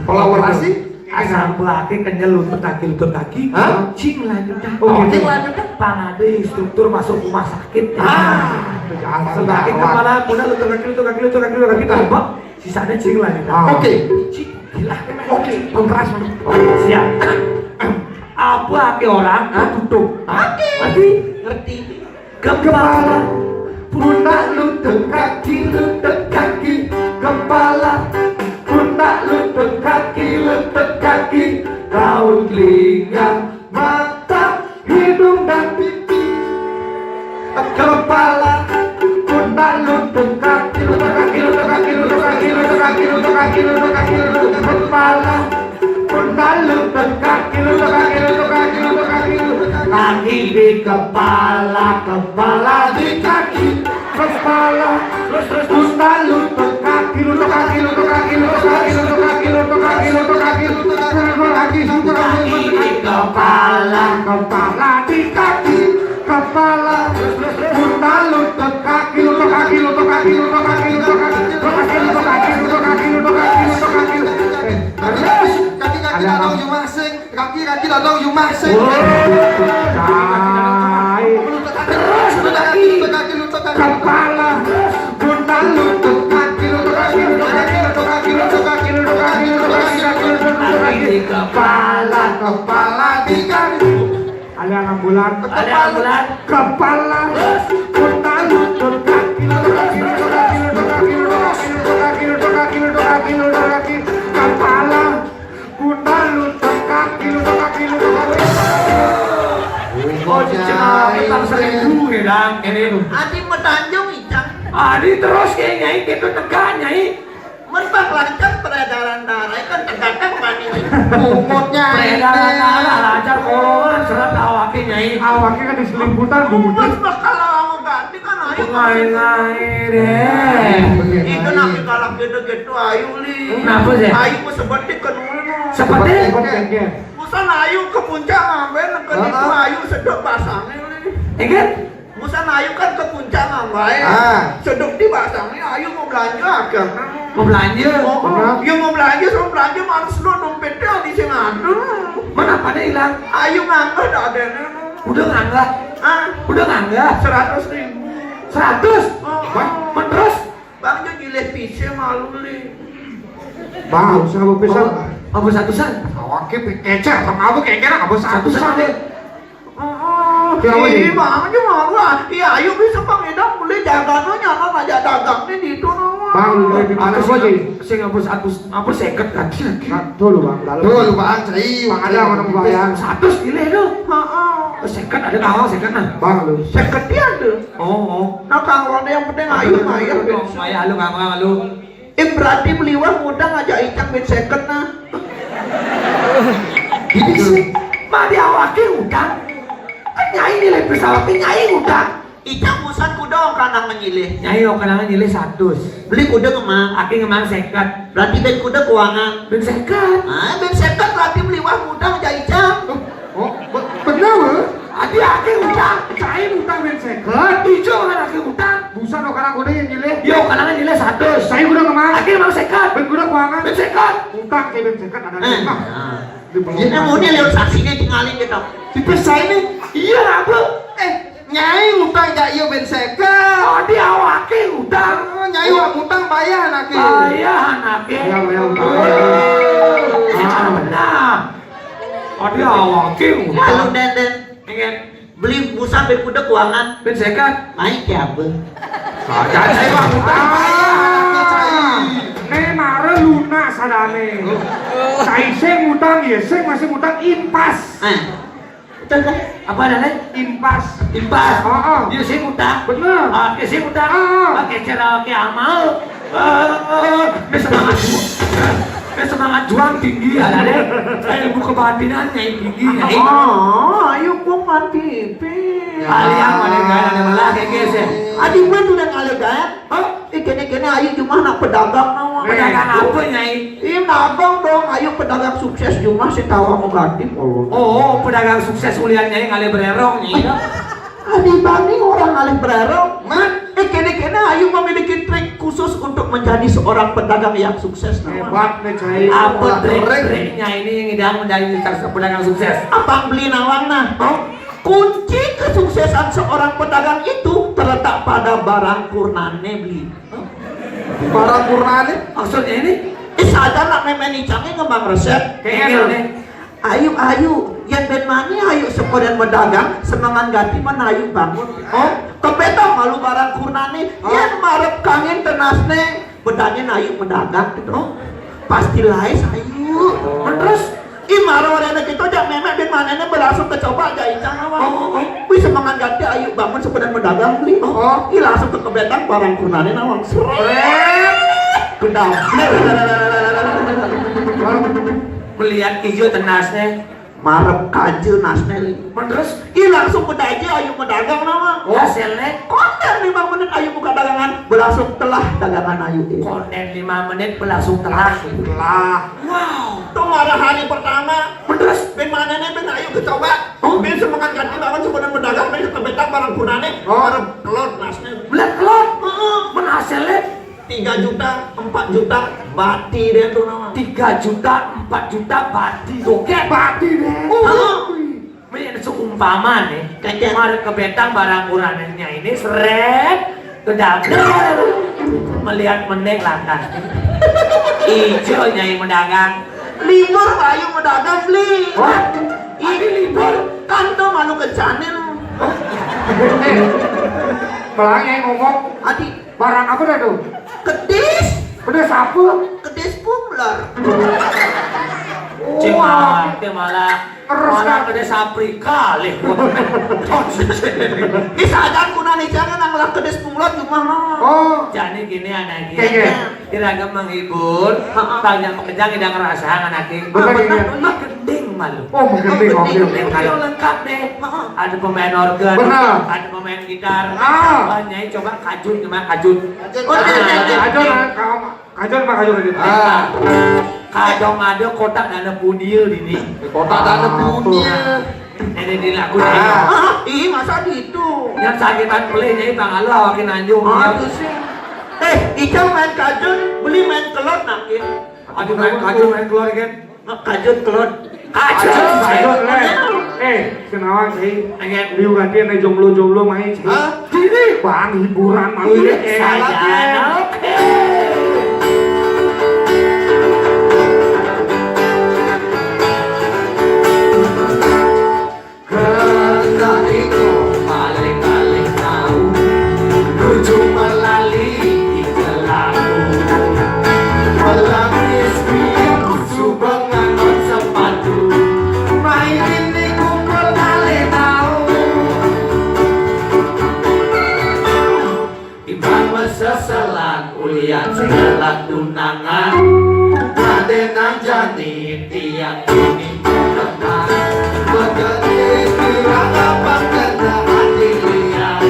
Kolaborasi. Asal belakang kenyal lutut kaki. Cing lanjut. Oh, Cing gitu. lanjut. Pangade instruktur masuk rumah sakit. Kaki kepala, pundak lutut kaki tambah. Sisanya cing lagi. Oke. Gila. Oke, kontras. Siap. Apa ake orang? Tutup. Oke. Ngerti. Kepala, pundak lutut kaki, kepala, pundak lutut kaki, daun telinga, mata, hidung dan pipi. Kepala, pundak lutut kaki, kepala, pundak lutut kaki, kaki di kepala, kepala di kaki, kepala, pundak lutut kaki, kaki di kepala, kepala di kaki, kepala, pundak lutut kaki, Kaki datang you masing, kaki datang you masing. Terus kaki, kepala, pundak lutut kaki, di kepala, kepala di kaki. Ada ambulan, kepala, pundak lutut kaki, kepala, pundak lutut kaki. Oh, cina kita seribu ya dang, ini tuh. Adi metanjung icang. Adi terus kayak nyai, gitu tegak nyai. Merbak lancar peredaran darah kan tegak panik. Mumutnya Peredaran darah lancar kolongan serat awaknya nyai. awaknya kan diselimputan bumbunya. Mas bakal mau ganti kan ayo. Ngai deh. Itu nabi kalak gitu-gitu ayu li. Kenapa sih? Ayu ku seperti kenulmu. Seperti Musan ayu ke puncak ngambil ke itu ayu sedok pasangnya li. ingat? Musan ayu kan ke puncak ngambil. Sedok di pasangnya ayu mau belanja agak. Mau belanja? Ya mau belanja sama belanja harus lo dompetnya di sini ada. Mana pada hilang? Ayu nganggur dah ada. Udah nggak? Udah nggak? 100.000. 100? Terus? Bang dia gileh pisah malu li. Bang, sama pisang. Apa satusan? Awaknya kecek sama aku kayak kira apa Satusan deh. Iya, bang dia malu ah. Iya, ayo bisa pangedang boleh dagangannya nyala aja dagangnya di itu nama. Bang, lu lebih Ada panas aja. sih ngapus satu, apa seket kan? Tuh lu bang, lalu. Tuh lu bang, cai. Bang ada orang bayang. 100 gile tuh. Seket ada kawal seket nah. Bang lu. Seketian tuh. Oh. Nah kalau ada yang penting ayo bayar. Maya halu kamu halu. Berarti beliwah mudah ngajak icang bin seket nah. Ini sih. Mari awaknya udang. Kan nyai nilai pesawat nyai udang. Icang musan kuda kanang menyilih. Nyai kenangan nilai 100. Beli kuda ngemang. Aki ngemang seket. Berarti ben kuda keuangan. Ben seket. Ah, ben seket berarti beliwah mudah ngajak icang. Oh, bener weh. Adi aki udang. Cain utang ben seket. Hijau kan aki udang. Busa no karang kuda yang nyilih. Yo kenangan nilai 100. Saya kuda kemana? Aki ngemang seket. Ben kuda keuangan. Ben seket. Utang kayak ben seket ada lima. Ini mau dia lewat saksinya tinggalin gitu. Dipisah ini. Iya apa? Nyai utang gak iya ben seket. Adi awake udang. Nyai utang bayar anaknya. Ayah anaknya. Ya utang. Benar. Adi awake Lalu udang. den Ingat. beli busa ben kuda keuangan. Ben seket. Naik ya apa? Saja saya bang udang. Ne mare lunas sadane. Cai sing utang ya sing masih utang impas. Betul kan? Apa namanya? Impas. Impas. Oh. Dia sih udang. Bener. Oke sih udang. Ah. Oke cara oke amal. Semangat juang tinggi ada deh. Ilmu kebatinan nyai tinggi nyai. Ayo gua mati. Kalian mana gaya ada belah kayak gitu. Adi gua tuh udah ngalir gaya. Kene ayo cuma nak pedagang nawa. Pedagang apa nyai? Iya nabang dong, ayo pedagang sukses cuma si tawa mau ganti. Oh, pedagang sukses ulian nyai ngalih bererong nyai. Adi bani orang ngalir bererong. Kene ayo memiliki trik khusus untuk menjadi seorang pedagang yang sukses. Hebat nih cai. Apa trik-triknya ini yang idang menjadi pedagang sukses? Abang beli nawang nah. kunci kesuksesan seorang pedagang itu terletak pada barang kurnane beli. Barang purnane. Maksudnya ini? Sadar nak memeni canggih ngembang resep. Kayaknya nih. Ayu, yang ben mani ayu sekodan berdagang, semangat ganti mana ayu bangun. Oh, kepetong malu barang kurnane, yang marep kangen tenasne, bedanya ayu berdagang gitu. Oh, pasti lais ayu. Terus, imaro ada kita jak memek ben manene berlangsung kecoba aja icang awang. Wih semangat ganti ayu bangun sekodan berdagang beli. Oh, langsung ke kebetang barang kurnane nawang. Seret, bedang. Melihat hijau tenasnya. Marep kajil nasne. Terus? Langsung beda aja ayu mendagang nama. Hasilnya? Konten 5 menit ayu buka dagangan, berlangsung telah dagangan ayu ini. Konten 5 menit berlangsung telah. Wow. Tuh marah hari pertama. Terus ben manene ben ayu kecoba. Ben semangat ganti banget sebenarnya berdagang ben kebetak barang punane. Marep telur nasne. Belat telur. Men hasilnya 3 juta, 4 juta, bati deh tuh nama. 3 juta, 4 juta bati. Oke, bati deh. Ini seumpama nih, kemarin kebetang barang kurannya ini seret ke dapur melihat mendeng lantas. Ijo nyai medagang. Libur ayu mendagang beli. Wah, ini libur. Kan tuh malu kecanin. Pelangnya ngomong, Adi, barang apa dah tuh? kedis. Udah sapu. Kedis punglar. Cuma malah ke Afrika leh. Sadar kunani jangan nanglah kedis punglar cuma Oh, Jadi gini anaknya, Kayaknya. kira-kira menghibur, banyak pekerjaan tidak ngerasa anaknya. Bener, iya. Mah gending malu. oh mungkin oke. Kalau lengkap deh, ada pemain organ, Benar. ada pemain gitar, Ah. coba kajun gimana kajun? Kajol mah kajol gitu. Kadang ada kotak dana pudieu ini. Kota tanah punya. Ini di lagu nih. Ih masa gitu. Yang sakitan beli nyai bang Allah wakin anjung. Aduh sih. Icang main kajun, beli main kelot nakin. Aduh main kajun main keluar kan? Kajun kelot. Kajun. Kajol kenapa sih? Pengen Liu gantian nih jomblo main sih. Ini bang hiburan malu ya. saja. Oke. Kendaliku Paling tahu ujung melali di jelaku. melangis biarku Subangan non sepatu. main ini kumpul kali tahu. Ibang seselan ulian segelat tunangan. Radenang jani Tiang ini teman mengerti kirang apa kena hati liat.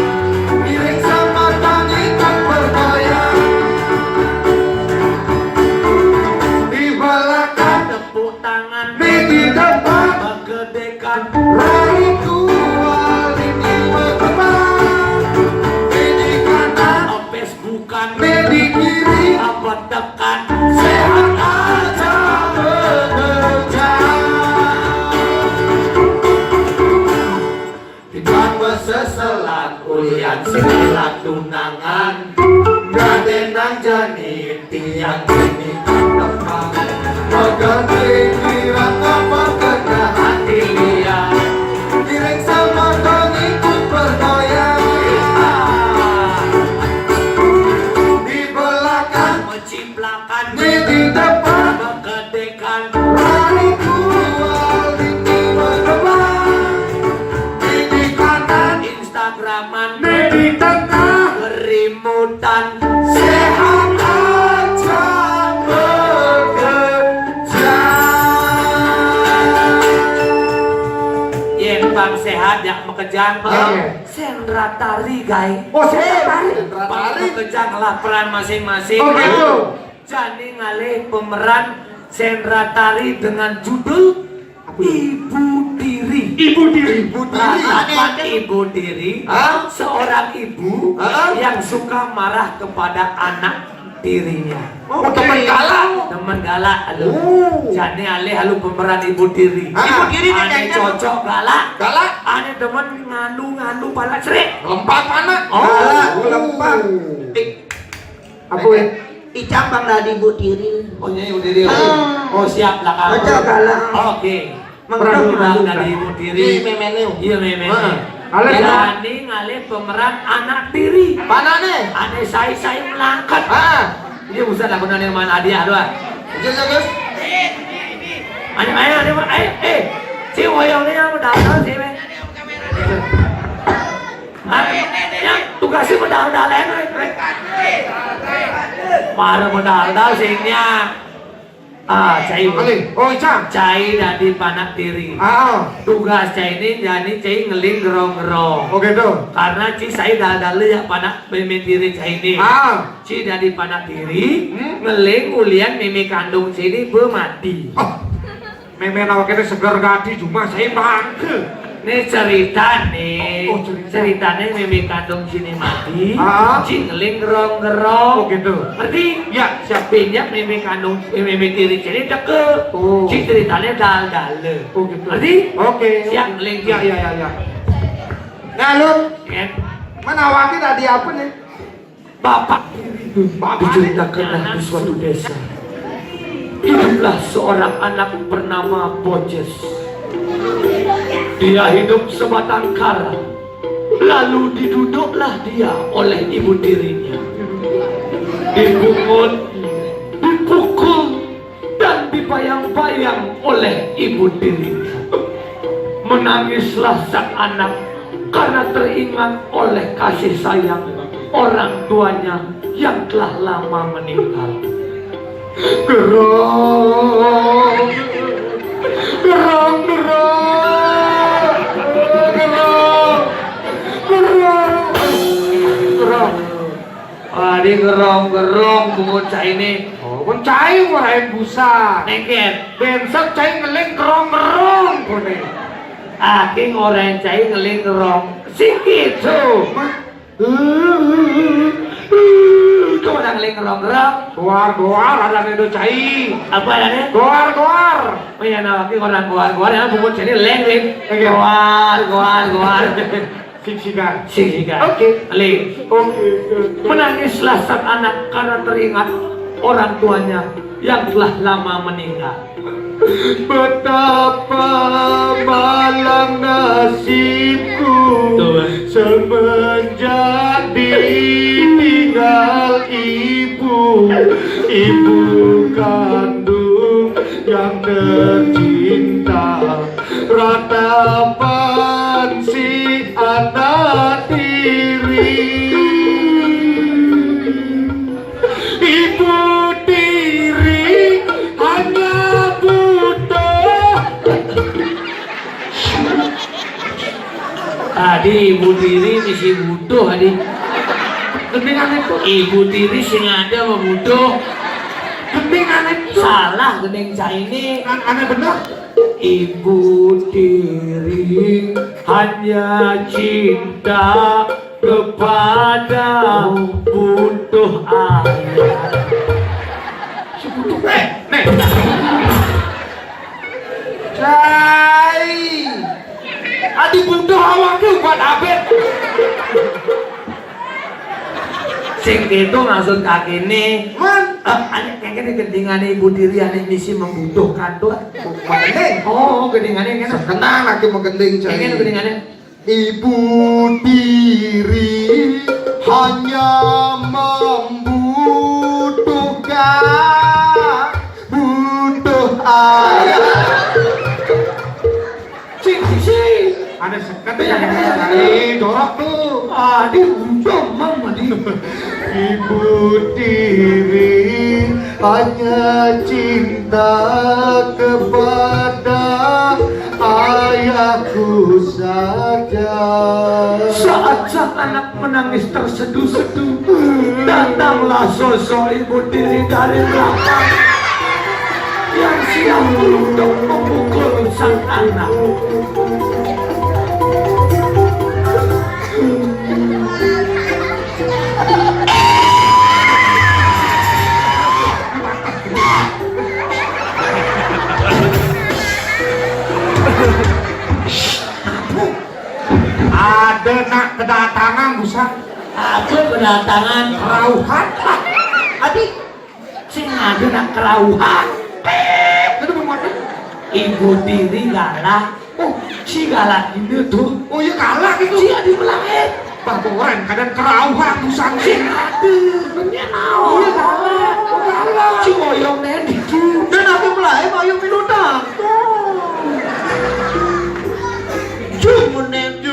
Miring sama tangikan bergoyang di belakang tepuk tangan di depan menggedekan rahiku ini berkembang di kanan opes bukan di kiri apa tekan sehat aja bekerja. Ibang seselan ulian segelat tunangan. Radenang jani tiang ini teman mengerti kirang apa kena Hati liar miring sama ikut bergoyang di belakang menciplakan di depan menggedekan rahiku ini berkembang di kanan Instagraman di tengah kerimutan sehat aja bekerja. Yen bang sehat yang mekejang Iya. Sendra tari guys. Oh, saya Bang mekejang lah peran masing-masing. Oh, gitu. Jadi ngalih pemeran Sendra tari dengan judul Ibu Diri. Ibu diri. Apa ibu diri? Hah? Seorang ibu Hah? yang suka marah kepada anak tirinya. Oh, teman galak. Teman galak, halo. Jadi alih halu pemeran ibu tiri. Ibu tiri nih Ane kayaknya cocok galak. Galak. Ane temen ngandu pala serik. Lempar mana? Oh, Galak. Lempar. Apa ya? Icam bang dari ibu tiri. Oh nyai ibu tiri. Oh siap lah kamu. Cocok galak. Oke. Mengandung Pemeran ngandung, dari Kak. ibu tiri. Iya, memenu. Iya memenu. Ale Jadi ngalih pemeran anak tiri. Mana nih? Ane saya melangkat. Ini usah lakukan yang mana hadiah doa. Gus. Ane, si Woyong ini yang mendalam sih, men. Yang tugasnya mendalam-dalam, Mana mendalam sihnya. Cai. Oh, Icam. Cai dari panak tiri. Tugas cai ini jadi cai ngeling gerong-gerong. Oh gitu. Karena ci saya dalal ya panak meme tiri cai ini. Ci dari panak tiri ngeling ulian meme kandung sini mati. Meme awak ini seger gadi cuma saya bangke. Ini cerita nih. Oh, cerita. Ceritanya meme kandung sini mati. Ci ngeling gerong-gerong. Oh gitu. Ngerti? Ya, Siap pinjam meme kandung meme tiri sini deket. Oh. Ci ceritanya dal. Oh gitu. Ngerti? Oke. Siap ngeling. Ya. Nah lu, Kan? mana awaknya tadi apa nih? Bapak diceritakanlah di suatu desa. Hiduplah seorang anak bernama Bojes. Dia hidup sebatang kara. Lalu diduduklah dia oleh ibu tirinya. Dipungut, dipukul, dan dibayang-bayang oleh ibu tirinya. Menangislah sang anak karena teringat oleh kasih sayang orang tuanya yang telah lama meninggal. Di gerong bocah ini. Oh, mencai ngurain busa. Nengket. Bensek cai ngeling kerong-kerong kone. Aki ngoreng cai ngeling gerong. Sikitu. Kau orang ngeling gerong. Goar ada nedo cai. Apa ada? Goar. Oh ya nawaki orang goar ya bungkus ini leng. Oke. Goar. Siksikan. Oke. Leng. Menangislah sang anak karena teringat orang tuanya yang telah lama meninggal. Betapa malang nasibku semenjak ditinggal ibu kandung yang tercinta. Ratapan si anak tiri, ibu tiri hanya butuh. Tadi ibu tiri misi butuh tadi. Gendingan itu, Ibu tiri sing ada membutuh. gendingan itu. Salah gending cai ini. Aneh bener. Ibu tiri hanya cinta kepada butuh ayah. Nih. Cai. Adi butuh awaknya buat abet. Sing itu maksud kaki ini. Man, Aneh kayaknya gendingan ibu tiri aneh misi membutuhkan tuh. magending. Oh, gendingannya kan. Kenang lagi magending Kayaknya cai. gendingannya. Ibu tiri hanya membutuhkan butuh ayah. Sing. Ada sekat yang cari dorok tuh. Dia butuh mama dia. Ibu tiri hanya cinta kepada ayahku saja. Saat sang anak menangis terseduh-seduh, datanglah sosok ibu tiri dari belakang yang siap untuk memukul sang anak. urusan Aku kedatangan kerauhan. Adik, sing ada nak kerauhan. Itu bermata. Ibu tiri galak. Oh, si galak ini tuh. Oh iya kalah gitu. Si adi melahir. Baboran kadang kerauhan tusan Si sih. ada. Bener nau. Iya galak. Oh galak. Si moyong nendi tuh. dan aku mulai mau minutang. Jumunen.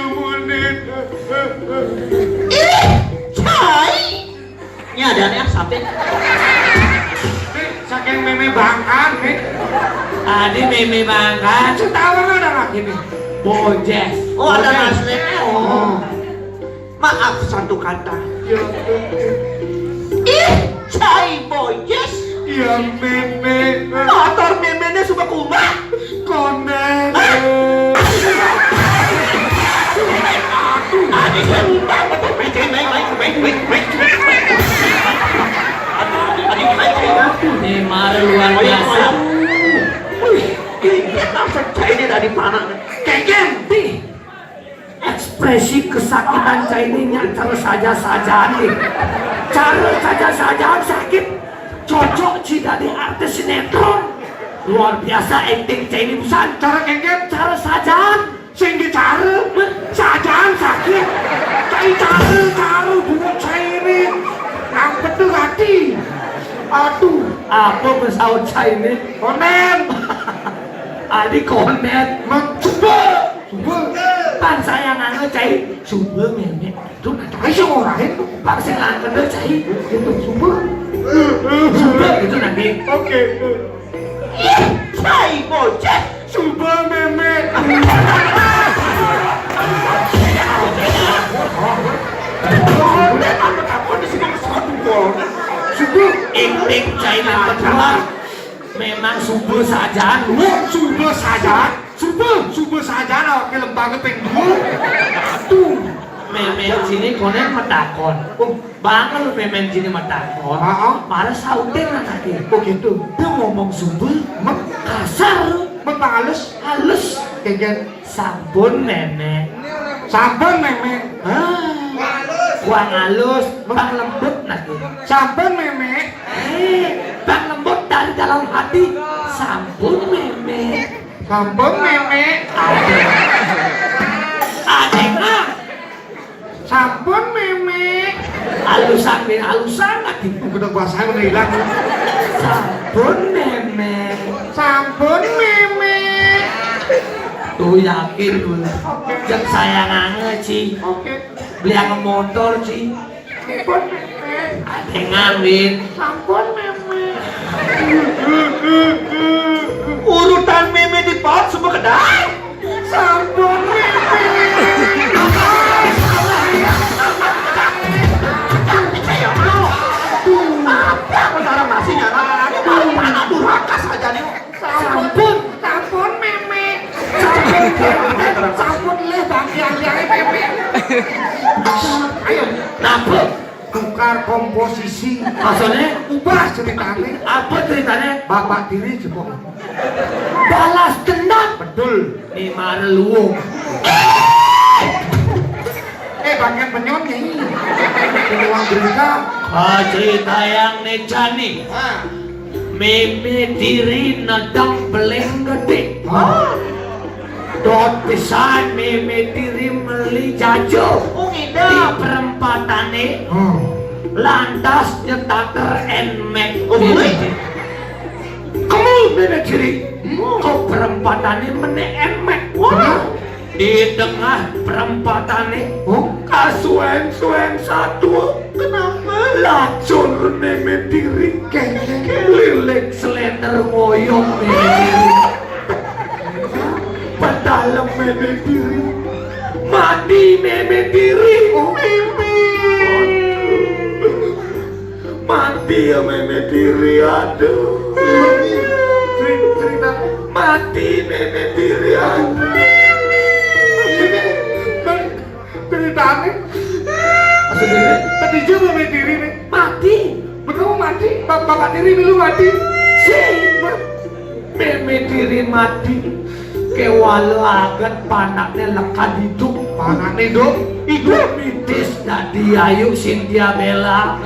Ih, cai. Ini ada nih sampai. Saking meme bangkan nih. Adi meme bangkan. Setawa nggak ada lagi nih. Bojes. Oh ada nasnya. Oh. Maaf satu kata. Ih, cai boys. Ya meme. Motor memenya suka kumbang. Konek. Adik saya lupa. Ini marah luar biasa. Ini langsung cai ini dari mana? Kegenti. Ekspresi kesakitan Chinese-nya cara saja-sajaan nih. Cara saja-sajaan sakit. Cocok jika di artis sinetron. Luar biasa acting Chinese pisan. Cara kengket. Cara sajaan. Sing cara. Sajaan sakit. Cara buat cairin. Ngampet tuh hati. Aduh. Apa pesawat Chinese? Konen. Adik konet. Mencoba. Coba. Pan saya nggak cai. Sumber memek. Itu Ayo sih orahin. Pak saya nggak kena cai. Itu sumber. Sumber itu nanti. Oke. Ih, cai bocah. Coba meme. Acting China kedua memang sumber sajaan. Subuh saja. Subuh saja. Nah, film banget pengen. Aduh, memen sini konen metakon. Banget lu memen sini metakon. Malah sautin lah tadi. Oh gitu. Dia ngomong sumber, kasar lu, Halus. halus. Kengket. Sabun memen. Sampun meme. Kuang halus, bang lembut nanti. Sampun meme. Bang lembut dari dalam hati. Sabun memen. Sampun meme. Adek ah, Sampun meme. halusan nih, halusan lagi. Udah bahasa udah hilang. Sabun memen. Sampun meme. Tuh yakin gue. Yang saya ngaji. Oke. Beli yang motor sih. Sampun meme. Ada yang ngambil. Sampun meme. Urutan meme di pot semua kedai. Sampun meme. Sekarang masih nyala. Mana durhaka saja nih. Sabun. Sampun meme. Sampun leh bagian meme. Ayo. Nabuk. Tukar komposisi. Maksudnya, Ubah ceritanya. apa ceritanya? Bapak diri jebol. Balas dendam. Betul. Nih mana luwung. Bagian penyonnya ini. Peluang berita. Cerita yang nejani. Meme diri nedang beleng gede. Dot pisan meme diri meli jajo. Di perempatan nih. Lantas nyetaker enmek. Kamu meme diri. Kau perempatan ini mene enmek. Di tengah perempatan nih. Kasuen-suen satu. Kenapa? Lacur meme diri. Lilik selender ngoyong meme diri. Padahal meme diri. Mati meme diri. Mati ya meme diri. Aduh. Mati meme diri. Aduh. Ceritanya. Maksudnya? Tadi juga meme diri nih. Mati. Betul mati. Bapak diri dulu mati. Si meme diri mati. kewalagan panaknya lekat hidup. Panak hidup. Hidup mitis Nadi Ayu Cynthia Bella.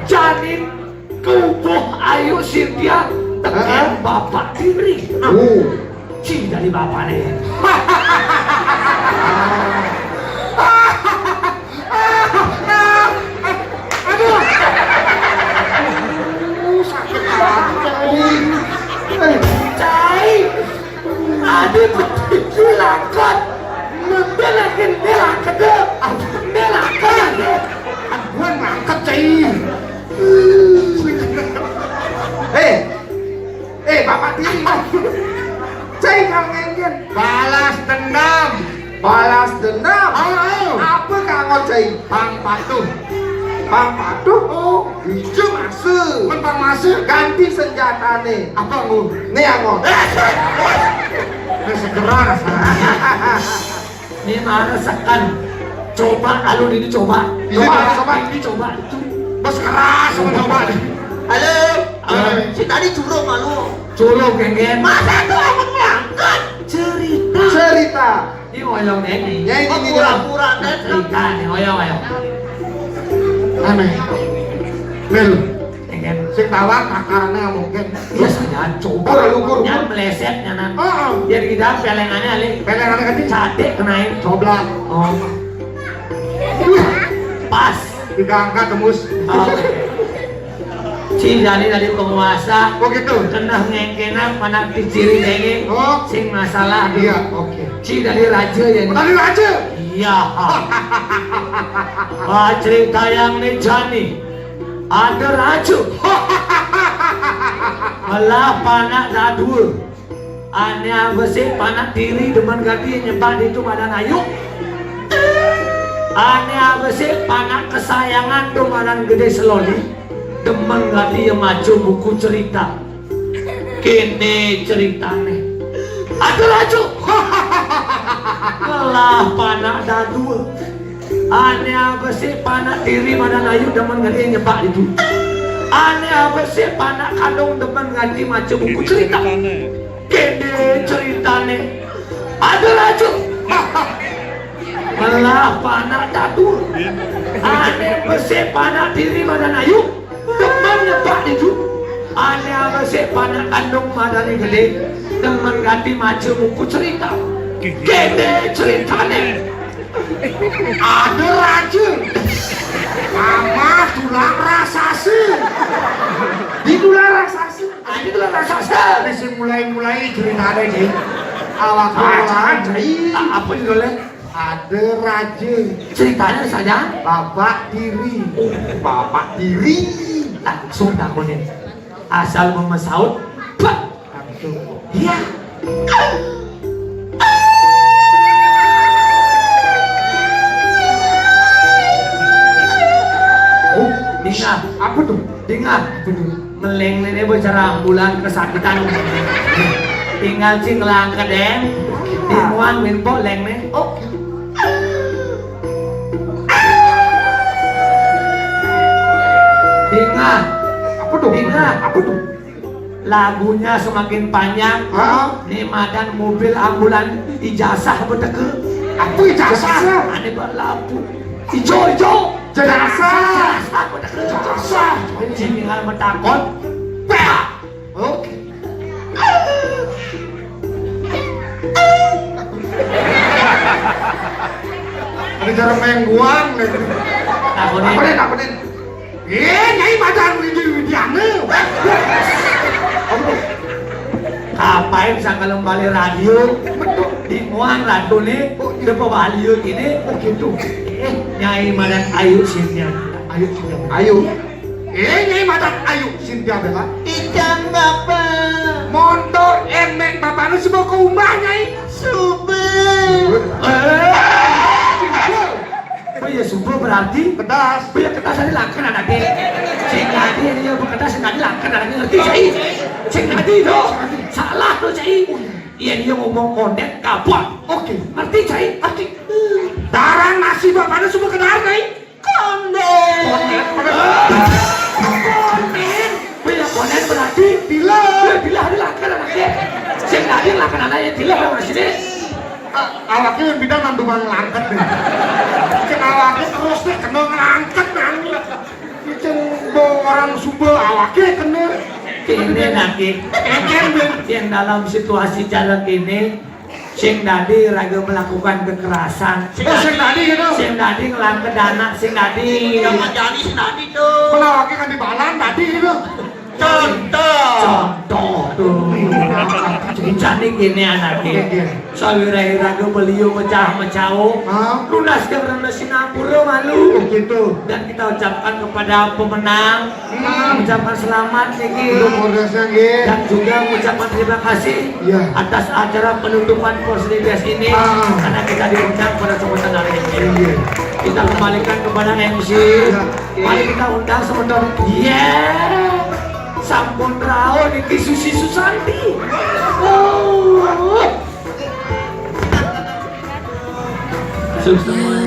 Janin tubuh Ayu Cynthia tekan bapak diri. Cing dari bapak nih. Cai, adik betul langkat, membelakin belakang deh, belakang deh. Gua ngangkat cai. Bapak tiri. Cai kang ngenggen. Balas dendam. Balas dendam. Ayo. Apa kang cai? Bang patuh. Bang patuh. Oh, hijau masuk. Mentang masuk. Ganti senjata nih. Apa ngu? Nih angon. Ini segera rasanya. Ini mana sekan? Coba kalau ini coba. Coba. Ini coba. Bos keras sama coba. Halo, si tadi curug malu. Curug genggen. Masa tuh aku ngangkat cerita. Cerita. Ini oyong ini. Ya ini Pura-pura kan. Cerita nih oyong. Aneh. Mel, Genggen. sing tawa kakarnya mungkin. Ya saya coba. Yang melesetnya nan. Biar kita pelengannya ali. Pelengannya kecil. Sate kenain. Coblak. Oh. Pas. Diangkat tembus. Cindani dari penguasa. Oh gitu. Kena ngengkena panak diciri dengeng. Oh. Sing masalah. Iya, oke. Dari raja ya. Tadi aja. Iya. Cerita yang nih Jani. Ada raja. Malah panak dadul. Anya besi panak diri demen ganti nyembah itu badan ayu. Anya besi panak kesayangan tuh badan gede seloli. Demen ganti yang maju buku cerita. Kini ceritane. Ada raja. Malah panak dadul. Ane apa sih panak diri badan ayu demen ganti nyebak itu. Ane apa sih panak kandung demen ganti macam buku cerita. Kene ceritane ada raja. Malah panak dadul. Ane apa sih panak diri badan ayu demen nyebak itu. Ane apa sih panak kandung badan gede demen ganti macam buku cerita. Kene ceritane Ada raja. Mama tulang raksasa. Di dular raksasa. Ini tuh raksasa. Ini sih mulai ceritanya sih. Awak Apa itu boleh? Ada raja. Ceritanya saja. Bapak diri. Bapak diri. Langsung takutin. Asal memesaut. Pak. Langsung. Iya. Dengar. Apa tuh? Dengar. Meleng ini bicara ambulan kesakitan. Tinggal sih ngelangkat deh. Timuan minpo leng nih. Oke. Dengar. Apa tuh? Dengar. Apa tuh? Lagunya semakin panjang. Nih madan mobil ambulan ijazah berteke. Apa ijazah? Ane berlapu. Ijo. Jenazah. Ijazah. Tinggal metakon. Pak. Oke. Ada cara mengguang. Takonin. Apa nih? Nyai badan Widiana. Kapain bisa kembali radio? Di muang radio nih. Udah pembaliu gini. Oh gitu. Nyai Madan Ayu Cynthia. Ayo. Nyai badan ayu Cynthia Bella. Ikan bapak. Motor emek bapak nu sebuah ke rumah nyai. Super. Oh iya subuh berarti Pedas. punya kertas ini langkan anaknya. Cing tadi ini yang kertas ini langkan anaknya ngerti cai. Cing tadi itu salah tuh cai. Iya dia ngomong kondet kapot. Oke. Ngerti cai? Ngerti. Darah nasi bapak nu sebuah kenal nyai. Konde. Kondet. Kondet. Punya kondet berarti Bila. bila ada langkan anaknya. Cing tadi Tadi lakan anaknya cilik sama sini. Awaknya bidang nanduman ngelangket nih. Cek awaknya terus deh kena ngelangket nang. Cek orang Sumba awaknya kena. Ini lagi yang dalam situasi jalan ini sing dadi raga melakukan kekerasan. Sing tadi gitu. Sing dadi ngelangket anak sing dadi. Jangan jadi si Nadi tuh. Kena awaknya kan di balan tadi gitu. Contoh. Tuh. Jadi gini anaknya. Sawira-ira ke beliau mecah-mecau. Hah? Lunas ke karena Singapura malu. Oh gitu. Dan kita ucapkan kepada pemenang, ucapkan selamat Niki. Untuk modusnya gitu. Dan juga mengucapkan terima kasih Iya. atas acara penutupan Persedias ini karena kita diundang pada kesempatan hari ini. Iya. Kita kembalikan kepada MC. Mari kita undang sebentar. Sampun rao Niki Susi Susanti. Oh. Sukses.